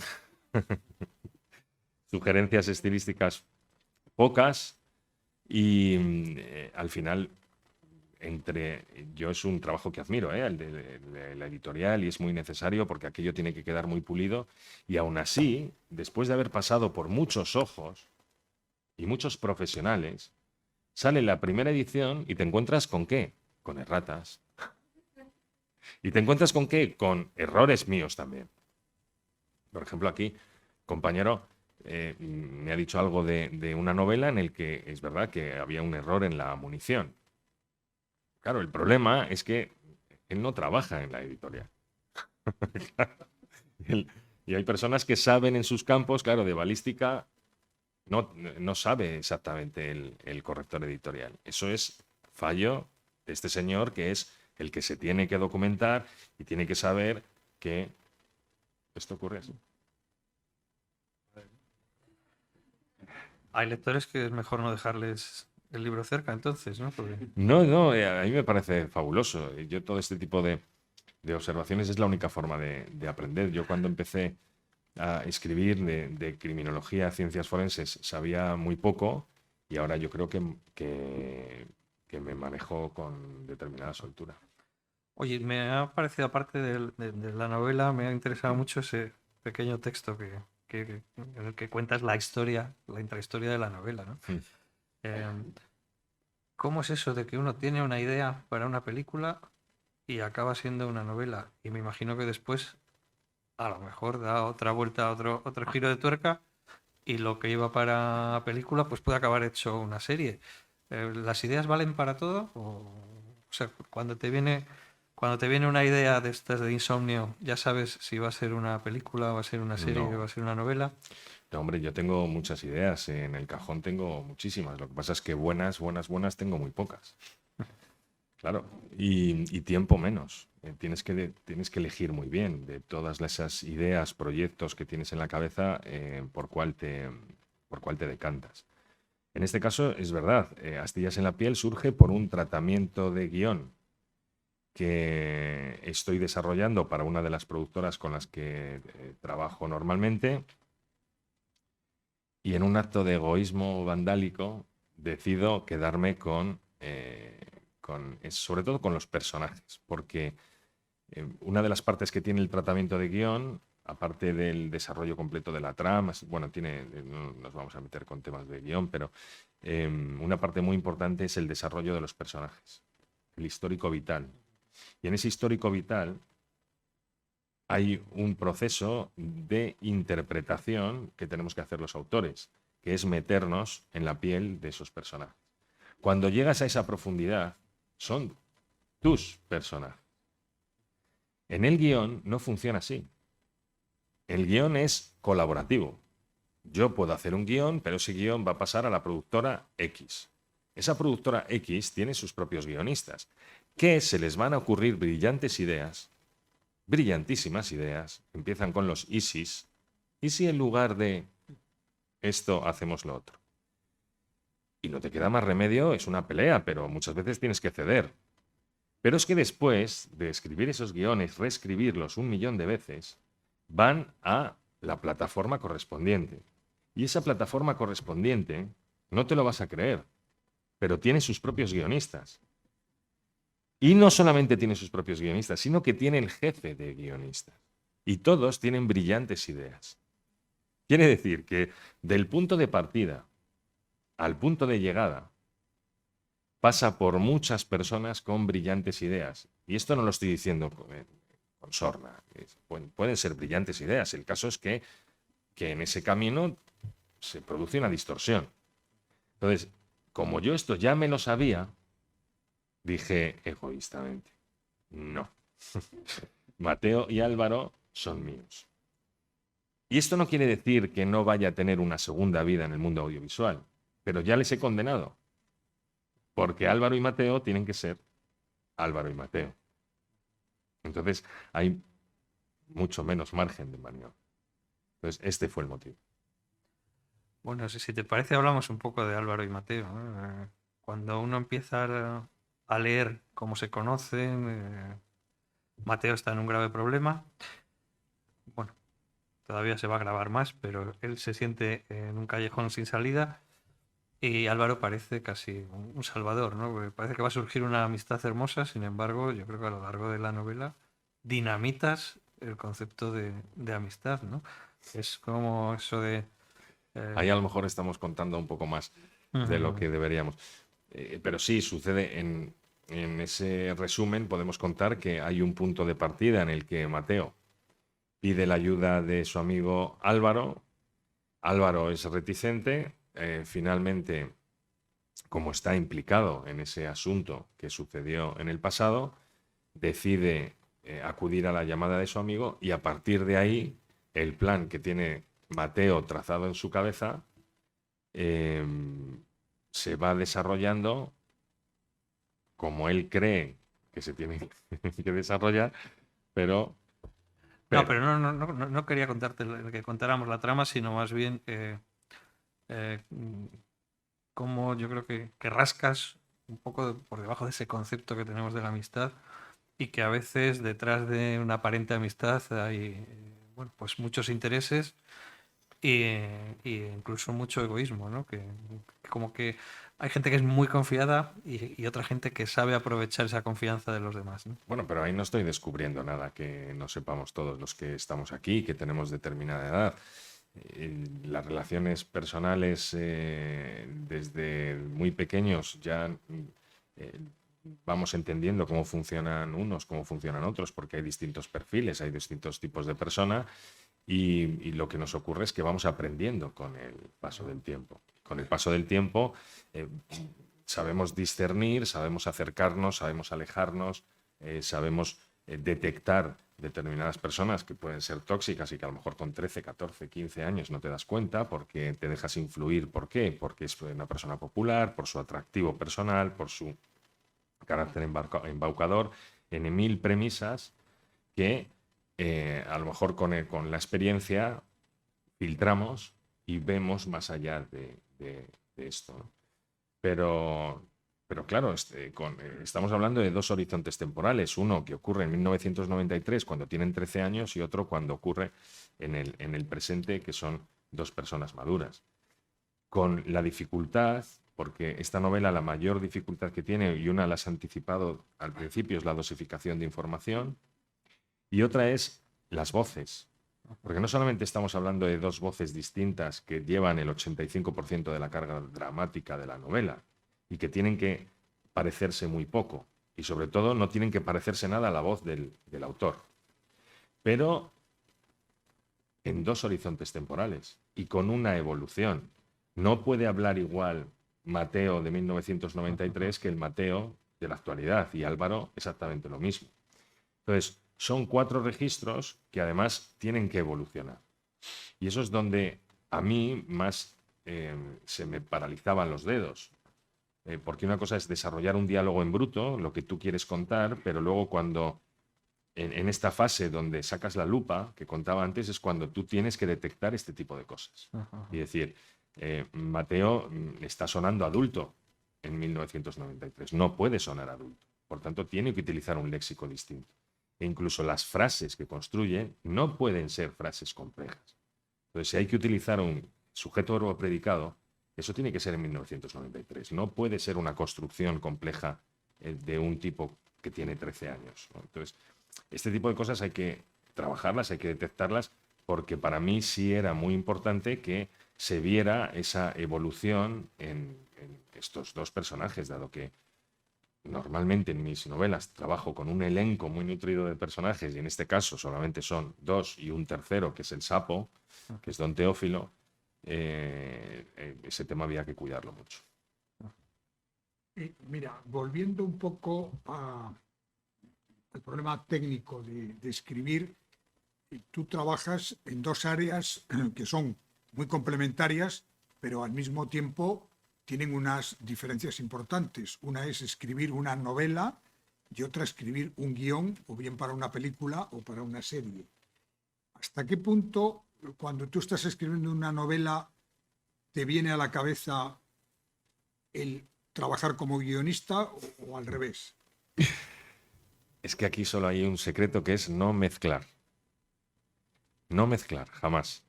D: Sugerencias estilísticas pocas. Y al final, yo es un trabajo que admiro, el de la editorial, y es muy necesario porque aquello tiene que quedar muy pulido. Y aún así, después de haber pasado por muchos ojos y muchos profesionales, sale la primera edición y te encuentras ¿con qué? Con erratas. ¿Y te encuentras con qué? Con errores míos también. Por ejemplo, aquí, compañero, me ha dicho algo de una novela en el que es verdad que había un error en la munición. Claro, el problema es que él no trabaja en la editorial. Y hay personas que saben en sus campos, claro, de balística, no sabe exactamente el corrector editorial. Eso es fallo de este señor, que es el que se tiene que documentar y tiene que saber que esto ocurre así.
C: Hay lectores que es mejor no dejarles el libro cerca, entonces, ¿no? Porque...
D: No, a mí me parece fabuloso. Yo todo este tipo de de observaciones es la única forma de aprender. Yo cuando empecé a escribir de criminología, ciencias forenses, sabía muy poco y ahora yo creo que me manejo con determinada soltura.
C: Oye, me ha parecido, aparte de la novela, me ha interesado mucho ese pequeño texto en el que cuentas la historia, la intrahistoria de la novela, ¿no?
D: Mm.
C: ¿Cómo es eso de que uno tiene una idea para una película y acaba siendo una novela? Y me imagino que después, a lo mejor, da otra vuelta, otro giro de tuerca y lo que iba para película, pues puede acabar hecho una serie. ¿Las ideas valen para todo? O sea, cuando te viene una idea de estas de insomnio, ¿ya sabes si va a ser una película, va a ser una serie,
D: No.
C: va a ser una novela?
D: No, hombre, yo tengo muchas ideas. En el cajón tengo muchísimas. Lo que pasa es que buenas tengo muy pocas. Claro. Y tiempo menos. Tienes que elegir muy bien de todas esas ideas, proyectos que tienes en la cabeza, por cuál te decantas. En este caso, es verdad, Astillas en la piel surge por un tratamiento de guión que estoy desarrollando para una de las productoras con las que trabajo normalmente. Y en un acto de egoísmo vandálico decido quedarme sobre todo con los personajes, porque una de las partes que tiene el tratamiento de guión, aparte del desarrollo completo de la trama, bueno, no nos vamos a meter con temas de guión, pero una parte muy importante es el desarrollo de los personajes, el histórico vital. Y en ese histórico vital hay un proceso de interpretación que tenemos que hacer los autores, que es meternos en la piel de esos personajes. Cuando llegas a esa profundidad, son tus personajes. En el guión no funciona así. El guión es colaborativo. Yo puedo hacer un guión, pero ese guión va a pasar a la productora X. Esa productora X tiene sus propios guionistas, que se les van a ocurrir brillantes ideas, brillantísimas ideas, empiezan con los ISIS, y si en lugar de esto hacemos lo otro. Y no te queda más remedio, es una pelea, pero muchas veces tienes que ceder. Pero es que después de escribir esos guiones, reescribirlos 1.000.000 de veces, van a la plataforma correspondiente. Y esa plataforma correspondiente, no te lo vas a creer, pero tiene sus propios guionistas. Y no solamente tiene sus propios guionistas, sino que tiene el jefe de guionistas. Y todos tienen brillantes ideas. Quiere decir que del punto de partida al punto de llegada pasa por muchas personas con brillantes ideas. Y esto no lo estoy diciendo con sorna. Pueden ser brillantes ideas. El caso es que en ese camino se produce una distorsión. Entonces, como yo esto ya me lo sabía, dije egoístamente, no. Mateo y Álvaro son míos. Y esto no quiere decir que no vaya a tener una segunda vida en el mundo audiovisual, pero ya les he condenado. Porque Álvaro y Mateo tienen que ser Álvaro y Mateo. Entonces hay mucho menos margen de maniobra. Entonces este fue el motivo.
C: Bueno, si te parece, hablamos un poco de Álvaro y Mateo, ¿no? Cuando uno empieza a leer cómo se conocen, Mateo está en un grave problema. Bueno, todavía se va a grabar más, pero él se siente en un callejón sin salida y Álvaro parece casi un salvador, ¿no? Porque parece que va a surgir una amistad hermosa, sin embargo, yo creo que a lo largo de la novela dinamitas el concepto de amistad, ¿no? Es como eso de...
D: Ahí a lo mejor estamos contando un poco más de lo que deberíamos. Pero sí, sucede en ese resumen, podemos contar que hay un punto de partida en el que Mateo pide la ayuda de su amigo Álvaro. Álvaro es reticente. Finalmente, como está implicado en ese asunto que sucedió en el pasado, decide acudir a la llamada de su amigo y a partir de ahí el plan que tiene Mateo trazado en su cabeza se va desarrollando como él cree que se tiene que desarrollar, pero
C: No, pero no quería contarte que contáramos la trama, sino más bien cómo yo creo que rascas un poco por debajo de ese concepto que tenemos de la amistad y que a veces detrás de una aparente amistad hay bueno, pues muchos intereses y incluso mucho egoísmo, ¿no? Que como que hay gente que es muy confiada y otra gente que sabe aprovechar esa confianza de los demás, ¿no?
D: Bueno, pero ahí no estoy descubriendo nada que no sepamos todos los que estamos aquí, que tenemos determinada edad. Las relaciones personales desde muy pequeños ya eh, vamos entendiendo cómo funcionan unos, cómo funcionan otros, porque hay distintos perfiles, hay distintos tipos de persona y lo que nos ocurre es que vamos aprendiendo con el paso del tiempo. Con el paso del tiempo eh, sabemos discernir, sabemos acercarnos, sabemos alejarnos, sabemos detectar determinadas personas que pueden ser tóxicas y que a lo mejor con 13, 14, 15 años no te das cuenta porque te dejas influir. ¿Por qué? Porque es una persona popular, por su atractivo personal, por su carácter embaucador, en mil premisas que a lo mejor con la experiencia filtramos y vemos más allá de esto, ¿no? Pero claro, estamos hablando de dos horizontes temporales, uno que ocurre en 1993 cuando tienen 13 años y otro cuando ocurre en el presente, que son dos personas maduras. Con la dificultad, porque esta novela la mayor dificultad que tiene, y una la has anticipado al principio, es la dosificación de información, y otra es las voces. Porque no solamente estamos hablando de dos voces distintas que llevan el 85% de la carga dramática de la novela y que tienen que parecerse muy poco y sobre todo no tienen que parecerse nada a la voz del autor, pero en dos horizontes temporales y con una evolución. No puede hablar igual Mateo de 1993 que el Mateo de la actualidad y Álvaro exactamente lo mismo. Entonces, son 4 registros que además tienen que evolucionar. Y eso es donde a mí más se me paralizaban los dedos. Porque una cosa es desarrollar un diálogo en bruto, lo que tú quieres contar, pero luego cuando en esta fase donde sacas la lupa, que contaba antes, es cuando tú tienes que detectar este tipo de cosas. Y decir, Mateo está sonando adulto en 1993, no puede sonar adulto. Por tanto, tiene que utilizar un léxico distinto. E incluso las frases que construye no pueden ser frases complejas. Entonces, si hay que utilizar un sujeto verbo predicado, eso tiene que ser en 1993. No puede ser una construcción compleja de un tipo que tiene 13 años, ¿no? Entonces, este tipo de cosas hay que trabajarlas, hay que detectarlas, porque para mí sí era muy importante que se viera esa evolución en estos dos personajes, dado que normalmente en mis novelas trabajo con un elenco muy nutrido de personajes y en este caso solamente son 2 y un tercero, que es el sapo, que es Don Teófilo. Ese tema había que cuidarlo mucho.
A: Mira, volviendo un poco al problema técnico de escribir, tú trabajas en dos áreas que son muy complementarias, pero al mismo tiempo tienen unas diferencias importantes. Una es escribir una novela y otra escribir un guión, o bien para una película o para una serie. ¿Hasta qué punto, cuando tú estás escribiendo una novela, te viene a la cabeza el trabajar como guionista o al revés?
D: Es que aquí solo hay un secreto que es no mezclar. No mezclar, jamás.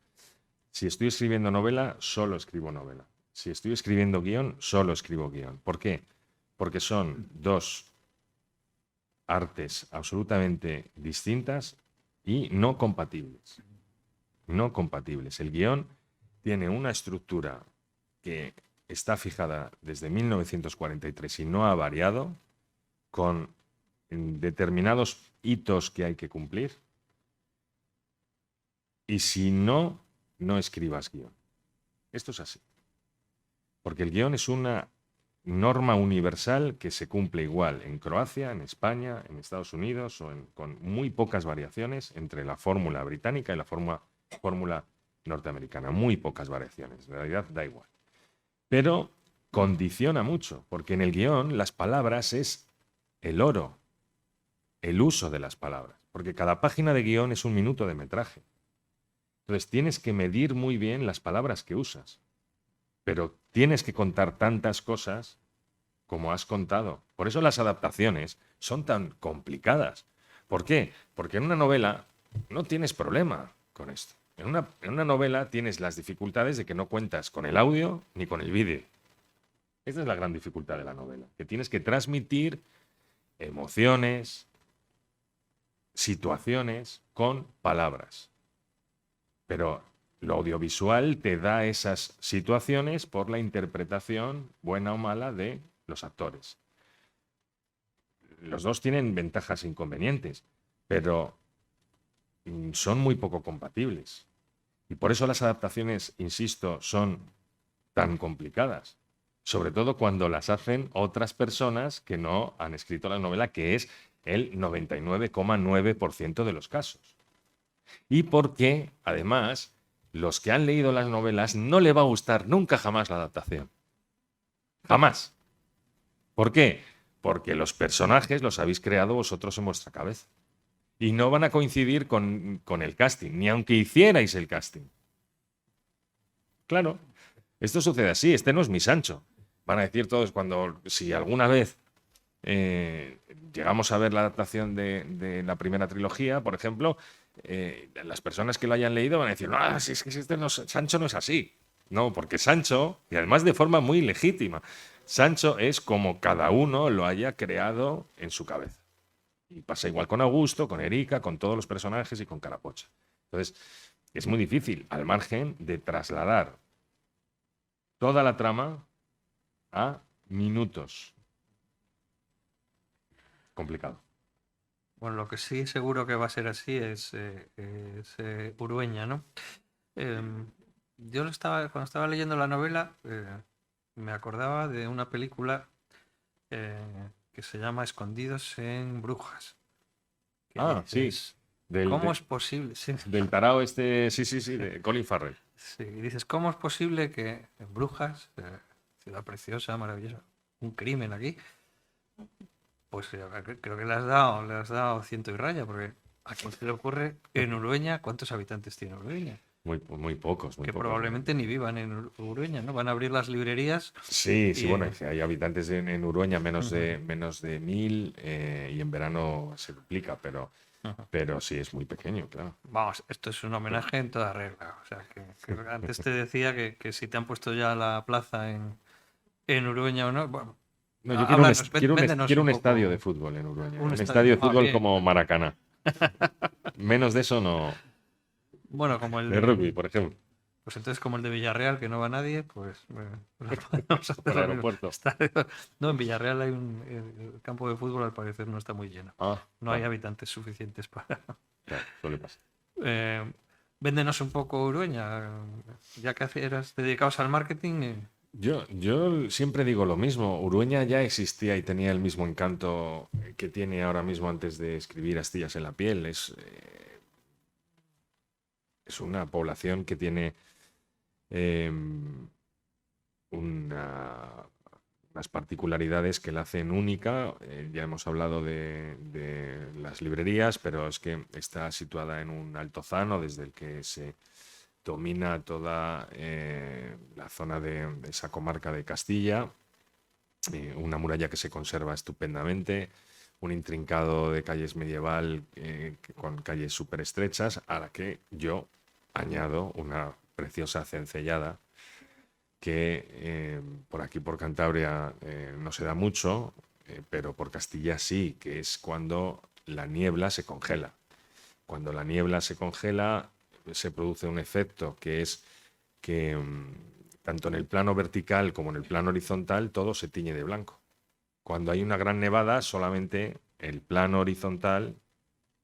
D: Si estoy escribiendo novela, solo escribo novela. Si estoy escribiendo guión, solo escribo guión. ¿Por qué? Porque son dos artes absolutamente distintas y no compatibles. No compatibles. El guión tiene una estructura que está fijada desde 1943 y no ha variado, con determinados hitos que hay que cumplir. Y si no, no escribas guión. Esto es así. Porque el guión es una norma universal que se cumple igual en Croacia, en España, en Estados Unidos, con muy pocas variaciones entre la fórmula británica y la fórmula norteamericana. Muy pocas variaciones. En realidad da igual. Pero condiciona mucho, porque en el guión las palabras es el oro, el uso de las palabras. Porque cada página de guión es un minuto de metraje. Entonces tienes que medir muy bien las palabras que usas. Pero tienes que contar tantas cosas como has contado. Por eso las adaptaciones son tan complicadas. ¿Por qué? Porque en una novela no tienes problema con esto. En una novela tienes las dificultades de que no cuentas con el audio ni con el vídeo. Esta es la gran dificultad de la novela, que tienes que transmitir emociones, situaciones con palabras. Pero lo audiovisual te da esas situaciones por la interpretación, buena o mala, de los actores. Los dos tienen ventajas e inconvenientes, pero son muy poco compatibles. Y por eso las adaptaciones, insisto, son tan complicadas. Sobre todo cuando las hacen otras personas que no han escrito la novela, que es el 99,9% de los casos. Y porque, además, los que han leído las novelas no le va a gustar nunca jamás la adaptación. Jamás. ¿Por qué? Porque los personajes los habéis creado vosotros en vuestra cabeza. Y no van a coincidir con el casting, ni aunque hicierais el casting. Claro, esto sucede así, este no es mi Sancho. Van a decir todos si alguna vez llegamos a ver la adaptación de la primera trilogía, por ejemplo, las personas que lo hayan leído van a decir, no, si es que Sancho no es así. No, porque Sancho, y además de forma muy legítima, Sancho es como cada uno lo haya creado en su cabeza. Y pasa igual con Augusto, con Erika, con todos los personajes y con Carapocha. Entonces, es muy difícil, al margen de trasladar toda la trama a minutos. Complicado.
C: Bueno, lo que sí seguro que va a ser así es Urueña, ¿no? Cuando estaba leyendo la novela, me acordaba de una película que se llama Escondidos en Brujas.
D: Sí.
C: ¿Cómo es posible? Sí.
D: Del tarao sí, de Colin Farrell.
C: Sí, y dices, ¿cómo es posible que en Brujas, ciudad preciosa, maravillosa, un crimen aquí? Pues creo que le has dado ciento y raya, porque ¿a quién se le ocurre en Urueña? ¿Cuántos habitantes tiene Urueña?
D: Muy pocos.
C: Que probablemente ni vivan en Urueña, ¿no? Van a abrir las librerías.
D: Sí, bueno, hay habitantes en Urueña menos de 1.000 y en verano se duplica, pero sí es muy pequeño, claro.
C: Vamos, esto es un homenaje en toda regla. O sea, que antes te decía que si te han puesto ya la plaza en Urueña o no. Bueno,
D: no, yo quiero un estadio de fútbol en Urueña. Un estadio de fútbol como Maracaná. Menos de eso no.
C: Bueno, como el
D: de rugby, por ejemplo.
C: Pues entonces, como el de Villarreal, que no va nadie, pues podemos hacer
D: el aeropuerto.
C: No, en Villarreal hay el campo de fútbol, al parecer no está muy lleno. No hay habitantes suficientes para.
D: Claro, suele pasar.
C: Véndenos un poco Urueña, ya que eras dedicados al marketing.
D: Yo siempre digo lo mismo. Urueña ya existía y tenía el mismo encanto que tiene ahora mismo antes de escribir Astillas en la piel. Es una población que tiene unas particularidades que la hacen única. Ya hemos hablado de las librerías, pero es que está situada en un altozano desde el que se domina toda la zona de esa comarca de Castilla, una muralla que se conserva estupendamente, un intrincado de calles medieval con calles súper estrechas, a la que yo añado una preciosa cencellada que por aquí, por Cantabria, no se da mucho, pero por Castilla sí, que es cuando la niebla se congela. Cuando la niebla se congela, se produce un efecto que es que tanto en el plano vertical como en el plano horizontal todo se tiñe de blanco. Cuando hay una gran nevada, solamente el plano horizontal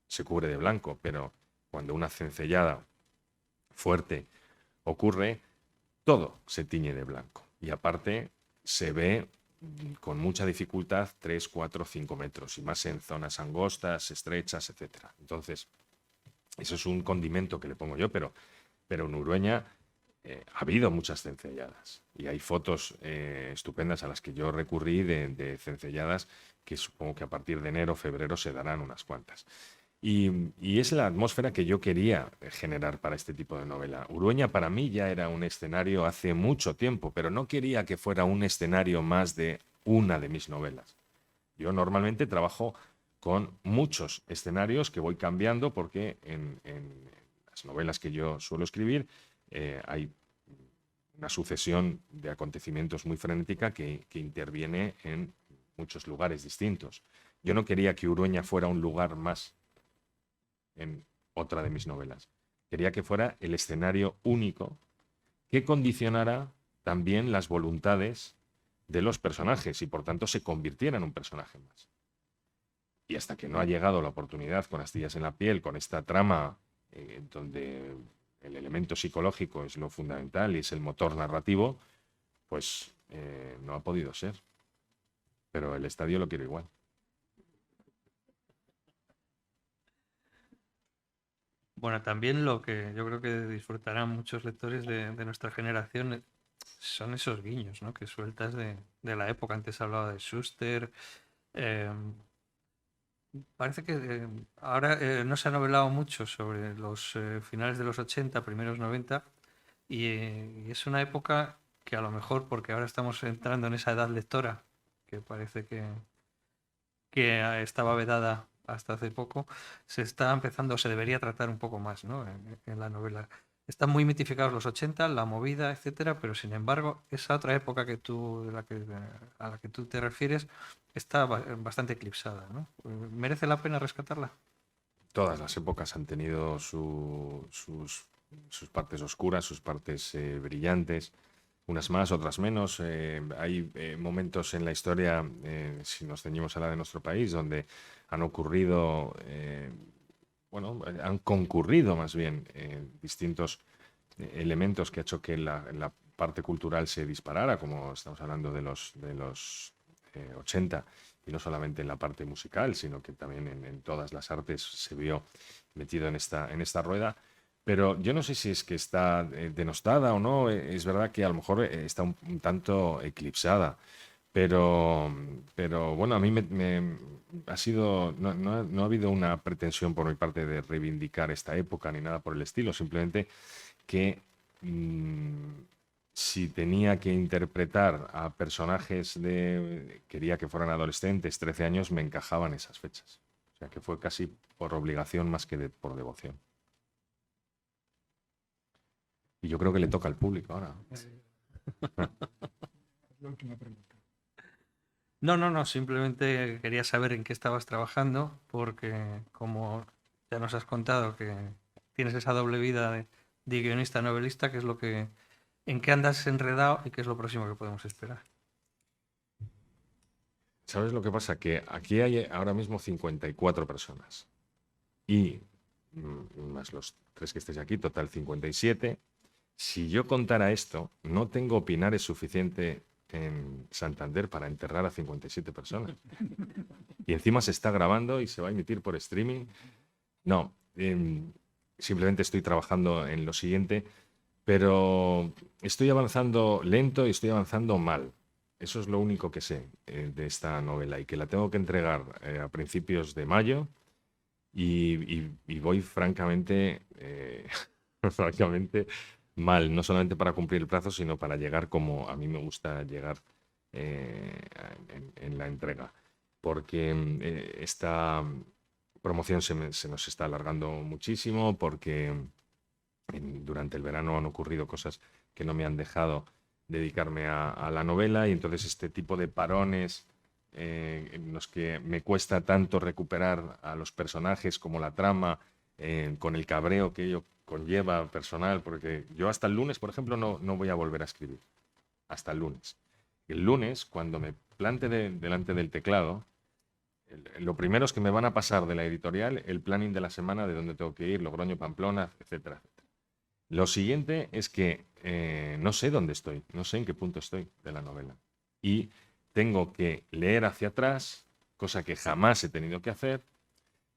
D: se cubre de blanco, pero cuando una cencellada fuerte ocurre, todo se tiñe de blanco. Y aparte se ve con mucha dificultad 3, 4, 5 metros, y más en zonas angostas, estrechas, etc. Entonces, eso es un condimento que le pongo yo, pero en Urueña ha habido muchas cencelladas y hay fotos estupendas a las que yo recurrí de cencelladas que supongo que a partir de enero, febrero se darán unas cuantas. Y es la atmósfera que yo quería generar para este tipo de novela. Urueña para mí ya era un escenario hace mucho tiempo, pero no quería que fuera un escenario más de una de mis novelas. Yo normalmente trabajo con muchos escenarios que voy cambiando porque en las novelas que yo suelo escribir hay una sucesión de acontecimientos muy frenética que interviene en muchos lugares distintos. Yo no quería que Urueña fuera un lugar más en otra de mis novelas. Quería que fuera el escenario único que condicionara también las voluntades de los personajes y por tanto se convirtiera en un personaje más. Y hasta que no ha llegado la oportunidad con Astillas en la piel, con esta trama donde el elemento psicológico es lo fundamental y es el motor narrativo, pues no ha podido ser. Pero el estadio lo quiero igual.
C: Bueno, también lo que yo creo que disfrutarán muchos lectores de nuestra generación son esos guiños, ¿no? Que sueltas de la época. Antes hablaba de Schuster. Parece que ahora no se ha novelado mucho sobre los finales de los 80, primeros 90, y es una época que a lo mejor, porque ahora estamos entrando en esa edad lectora, que parece que estaba vedada hasta hace poco, se está empezando, se debería tratar un poco más, ¿no? En la novela. Están muy mitificados los 80, la movida, etcétera, pero sin embargo, esa otra época a la que tú te refieres está bastante eclipsada, ¿no? ¿Merece la pena rescatarla?
D: Todas las épocas han tenido sus partes oscuras, sus partes brillantes, unas más, otras menos. Hay momentos en la historia, si nos ceñimos a la de nuestro país, donde han ocurrido, han concurrido más bien distintos elementos que ha hecho que la parte cultural se disparara, como estamos hablando de los 80, y no solamente en la parte musical, sino que también en todas las artes se vio metido en esta rueda. Pero yo no sé si es que está denostada o no. Es verdad que a lo mejor está un tanto eclipsada. Pero bueno, a mí ha sido, no ha habido una pretensión por mi parte de reivindicar esta época ni nada por el estilo. Simplemente que si tenía que interpretar a personajes quería que fueran adolescentes, 13 años, me encajaban esas fechas. O sea que fue casi por obligación más que por devoción. Y yo creo que le toca al público ahora.
A: La última pregunta.
C: No, simplemente quería saber en qué estabas trabajando, porque como ya nos has contado que tienes esa doble vida de guionista novelista, en qué andas enredado y qué es lo próximo que podemos esperar.
D: ¿Sabes lo que pasa? Que aquí hay ahora mismo 54 personas. Y más los 3 que estéis aquí, total 57. Si yo contara esto, no tengo opinares suficiente en Santander para enterrar a 57 personas. Y encima se está grabando y se va a emitir por streaming. No, simplemente estoy trabajando en lo siguiente, pero estoy avanzando lento y estoy avanzando mal. Eso es lo único que sé de esta novela y que la tengo que entregar a principios de mayo y voy francamente, francamente mal, no solamente para cumplir el plazo, sino para llegar como a mí me gusta llegar en la entrega. Porque esta promoción se nos está alargando muchísimo, porque durante el verano han ocurrido cosas que no me han dejado dedicarme a la novela y entonces este tipo de parones en los que me cuesta tanto recuperar a los personajes como la trama, con el cabreo que ello conlleva personal, porque yo hasta el lunes, por ejemplo, no voy a volver a escribir. Hasta el lunes. El lunes, cuando me plante delante del teclado, lo primero es que me van a pasar de la editorial el planning de la semana, de dónde tengo que ir, Logroño, Pamplona, etcétera, etcétera. Lo siguiente es que no sé dónde estoy, no sé en qué punto estoy de la novela. Y tengo que leer hacia atrás, cosa que jamás he tenido que hacer.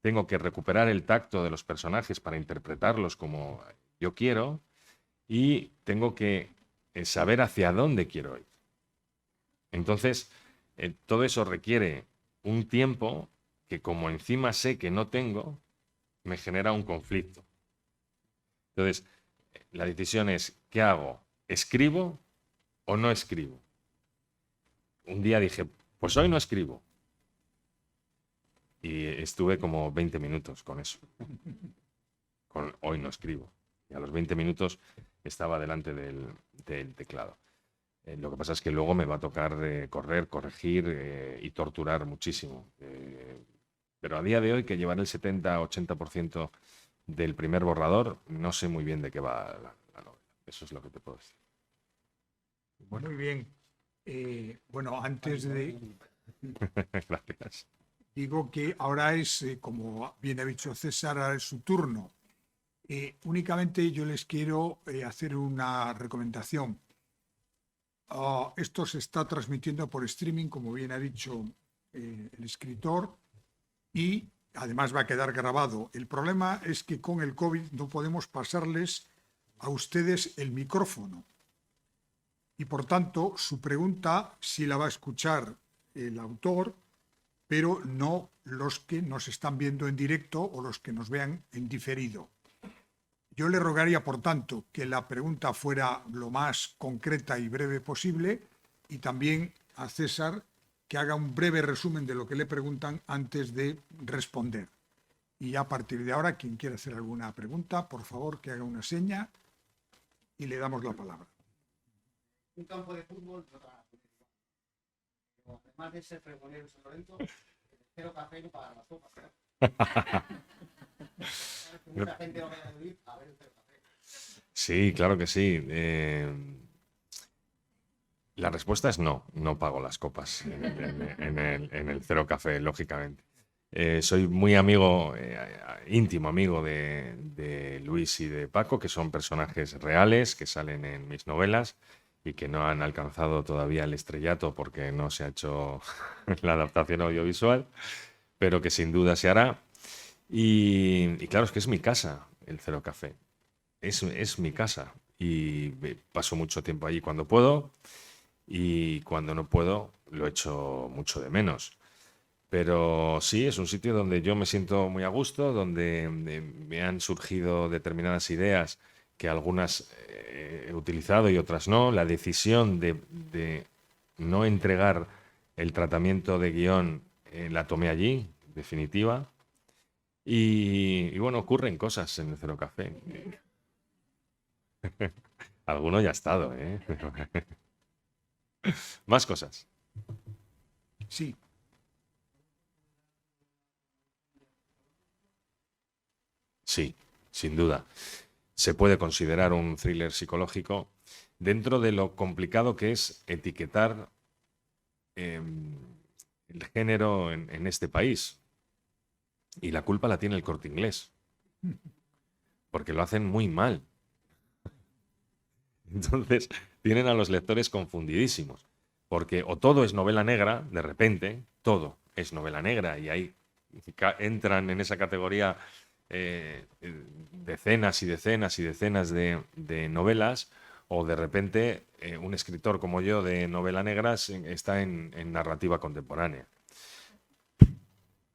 D: Tengo que recuperar el tacto de los personajes para interpretarlos como yo quiero. Y tengo que saber hacia dónde quiero ir. Entonces, todo eso requiere un tiempo que, como encima sé que no tengo, me genera un conflicto. Entonces, la decisión es, ¿qué hago? ¿Escribo o no escribo? un día dije, pues hoy no escribo. Y estuve como 20 minutos con eso. Con hoy no escribo. Y a los 20 minutos estaba delante del teclado. Lo que pasa es que luego me va a tocar correr, corregir y torturar muchísimo. Pero a día de hoy, que llevar el 70-80% del primer borrador, no sé muy bien de qué va la novela. Eso es lo que te puedo decir.
A: Bueno, muy bien. Bueno, antes de...
D: Gracias.
A: Digo que ahora es, como bien ha dicho César, ahora es su turno. Únicamente yo les quiero hacer una recomendación. Esto se está transmitiendo por streaming, como bien ha dicho el escritor, y además va a quedar grabado. El problema es que con el COVID no podemos pasarles a ustedes el micrófono. Y por tanto, su pregunta sí la va a escuchar el autor, pero no los que nos están viendo en directo o los que nos vean en diferido. Yo le rogaría, por tanto, que la pregunta fuera lo más concreta y breve posible, y también a César que haga un breve resumen de lo que le preguntan antes de responder. Y a partir de ahora, quien quiera hacer alguna pregunta, por favor, que haga una seña y le damos la palabra.
E: Un campo de fútbol de otra naturaleza. Además de ser pregonero en San Lorenzo, cero café no pagar las copas. Mucha gente va a Valladolid a ver el cero café.
D: Sí, claro que sí. La respuesta es no, no pago las copas en el Cero Café, lógicamente. Soy muy amigo, íntimo amigo de Luis y de Paco, que son personajes reales que salen en mis novelas y que no han alcanzado todavía el estrellato porque no se ha hecho la adaptación audiovisual, pero que sin duda se hará. Y claro, es que es mi casa, el Cero Café. Es mi casa y paso mucho tiempo allí cuando puedo y cuando no puedo lo echo mucho de menos. Pero sí, es un sitio donde yo me siento muy a gusto, donde me han surgido determinadas ideas que algunas he utilizado y otras no. La decisión de no entregar el tratamiento de guión la tomé allí, definitiva. Y bueno, ocurren cosas en el Cero Café. Alguno ya ha estado, ¿eh? Más cosas.
A: Sí,
D: Sí, sin duda. Se puede considerar un thriller psicológico dentro de lo complicado que es etiquetar el género en este país. Y la culpa la tiene el Corte Inglés, porque lo hacen muy mal. Entonces, tienen a los lectores confundidísimos, porque o todo es novela negra, de repente, todo es novela negra, y ahí entran en esa categoría decenas y decenas y decenas de novelas, o de repente un escritor como yo de novela negra está en narrativa contemporánea.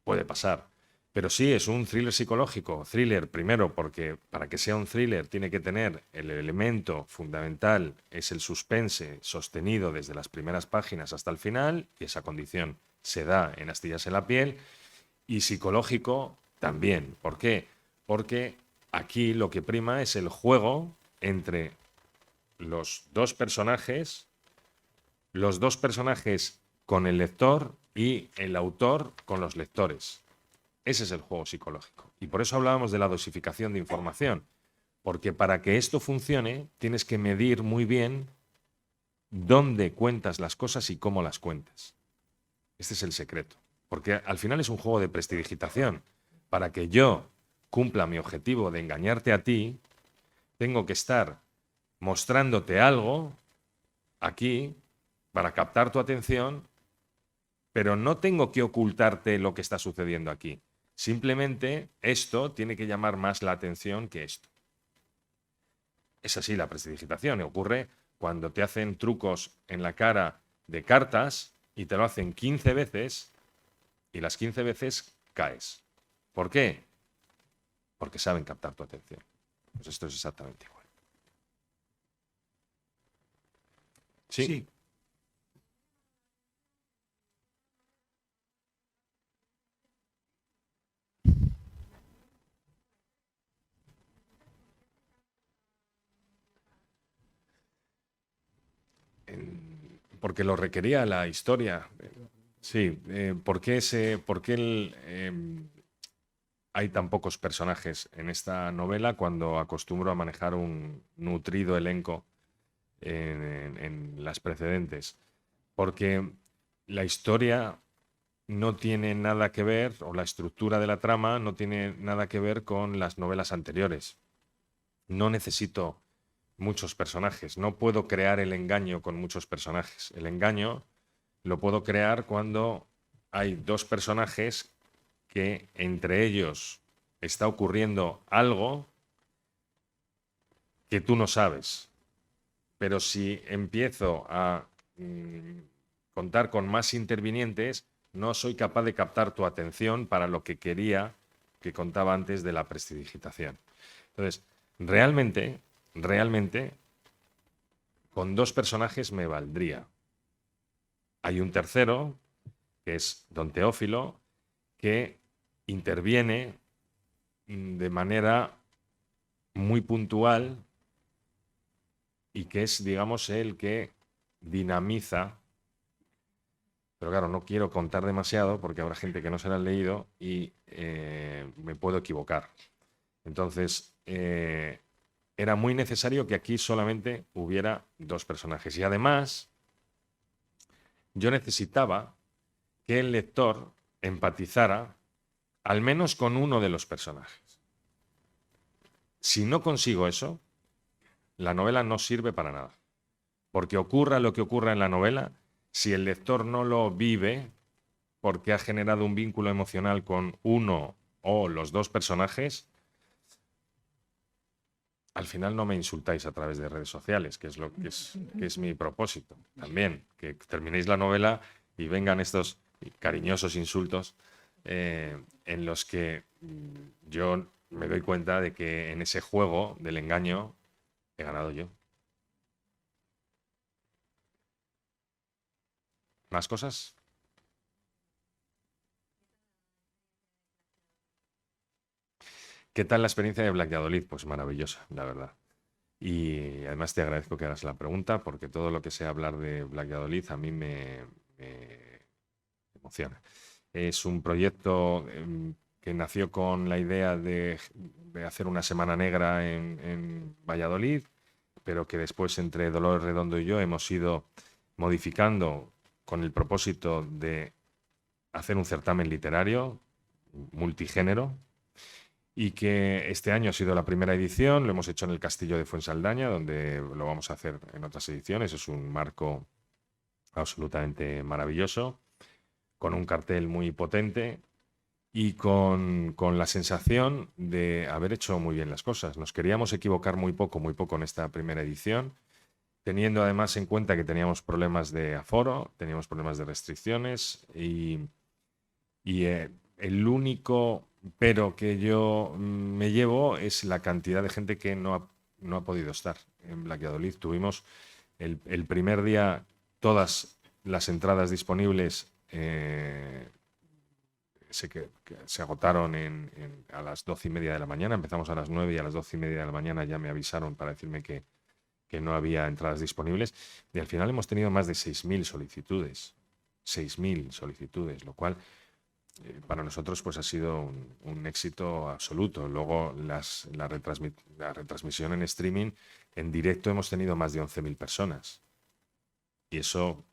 D: Puede pasar. Pero sí, es un thriller psicológico. Thriller, primero, porque para que sea un thriller tiene que tener el elemento fundamental, es el suspense sostenido desde las primeras páginas hasta el final, y esa condición se da en Astillas en la piel. Y psicológico también. ¿Por qué? Porque aquí lo que prima es el juego entre los dos personajes con el lector y el autor con los lectores. Ese es el juego psicológico. Y por eso hablábamos de la dosificación de información. Porque para que esto funcione, tienes que medir muy bien dónde cuentas las cosas y cómo las cuentas. Este es el secreto. Porque al final es un juego de prestidigitación. Para que yo cumpla mi objetivo de engañarte a ti, tengo que estar mostrándote algo aquí para captar tu atención, pero no tengo que ocultarte lo que está sucediendo aquí. Simplemente esto tiene que llamar más la atención que esto. Es así la prestidigitación. Ocurre cuando te hacen trucos en la cara de cartas y te lo hacen 15 veces y las 15 veces caes. ¿Por qué? Porque saben captar tu atención. Pues esto es exactamente igual. ¿Sí?
A: sí.
D: porque lo requería la historia. Sí, ¿por qué hay tan pocos personajes en esta novela cuando acostumbro a manejar un nutrido elenco en las precedentes? Porque la historia no tiene nada que ver, o la estructura de la trama no tiene nada que ver con las novelas anteriores. No necesito muchos personajes, no puedo crear el engaño con muchos personajes. El engaño lo puedo crear cuando hay dos personajes que entre ellos está ocurriendo algo que tú no sabes. Pero si empiezo a contar con más intervinientes, no soy capaz de captar tu atención para lo que quería que contaba antes de la prestidigitación. Entonces, realmente, con dos personajes me valdría. Hay un tercero, que es don Teófilo, que interviene de manera muy puntual y que es, digamos, el que dinamiza. Pero claro, no quiero contar demasiado porque habrá gente que no se lo ha leído y me puedo equivocar. Entonces, era muy necesario que aquí solamente hubiera dos personajes. Y además, yo necesitaba que el lector empatizara al menos con uno de los personajes. Si no consigo eso, la novela no sirve para nada. Porque ocurra lo que ocurra en la novela, si el lector no lo vive porque ha generado un vínculo emocional con uno o los dos personajes, al final no me insultáis a través de redes sociales, que es mi propósito. También, que terminéis la novela y vengan estos cariñosos insultos en los que yo me doy cuenta de que en ese juego del engaño he ganado yo. ¿Más cosas? ¿Qué tal la experiencia de Valladolid? Pues maravillosa, la verdad. Y además te agradezco que hagas la pregunta porque todo lo que sea hablar de Valladolid a mí me emociona. Es un proyecto que nació con la idea de hacer una Semana Negra en Valladolid, pero que después entre Dolores Redondo y yo hemos ido modificando con el propósito de hacer un certamen literario multigénero y que este año ha sido la primera edición, lo hemos hecho en el Castillo de Fuensaldaña, donde lo vamos a hacer en otras ediciones. Es un marco absolutamente maravilloso, con un cartel muy potente y con la sensación de haber hecho muy bien las cosas. Nos queríamos equivocar muy poco en esta primera edición, teniendo además en cuenta que teníamos problemas de aforo, teníamos problemas de restricciones y el único pero que yo me llevo es la cantidad de gente que no ha podido estar en Valladolid. Tuvimos el primer día todas las entradas disponibles que se agotaron a las 12:30 de la mañana. Empezamos a las 9 y a las 12:30 de la mañana ya me avisaron para decirme que no había entradas disponibles. Y al final hemos tenido más de 6.000 solicitudes. 6.000 solicitudes, lo cual para nosotros pues ha sido un éxito absoluto. Luego la retransmisión en streaming, en directo hemos tenido más de 11.000 personas. Y eso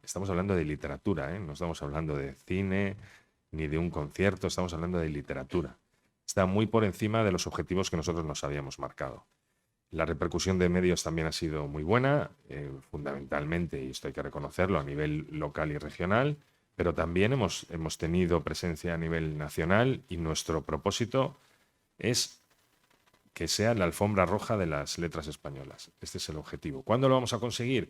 D: estamos hablando de literatura, ¿eh? No estamos hablando de cine ni de un concierto, estamos hablando de literatura. Está muy por encima de los objetivos que nosotros nos habíamos marcado. La repercusión de medios también ha sido muy buena, fundamentalmente, y esto hay que reconocerlo, a nivel local y regional, pero también hemos tenido presencia a nivel nacional y nuestro propósito es que sea la alfombra roja de las letras españolas. Este es el objetivo. ¿Cuándo lo vamos a conseguir?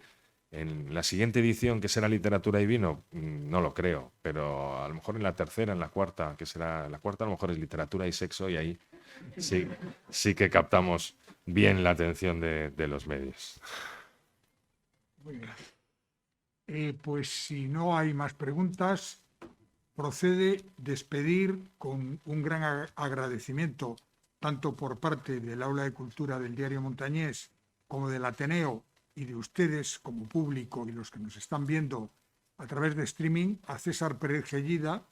D: En la siguiente edición, que será Literatura y Vino, no lo creo, pero a lo mejor en la tercera, en la cuarta, que será la cuarta, a lo mejor es Literatura y Sexo, y ahí sí que captamos bien la atención de los medios.
A: Muy bien. Pues si no hay más preguntas, procede despedir con un gran agradecimiento, tanto por parte del Aula de Cultura del Diario Montañés como del Ateneo y de ustedes como público y los que nos están viendo a través de streaming a César Pérez Gellida,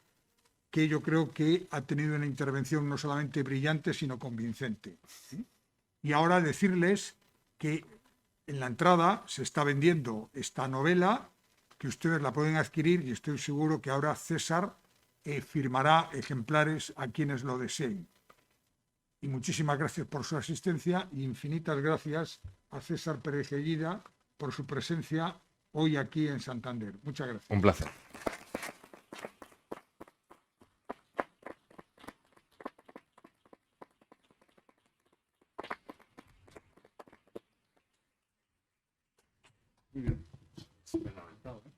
A: que yo creo que ha tenido una intervención no solamente brillante, sino convincente. Y ahora decirles que en la entrada se está vendiendo esta novela, que ustedes la pueden adquirir y estoy seguro que ahora César firmará ejemplares a quienes lo deseen. Y muchísimas gracias por su asistencia y infinitas gracias a César Pérez Gellida por su presencia hoy aquí en Santander. Muchas gracias.
D: Un placer.
B: Muy bien. Súper lamentado, ¿eh?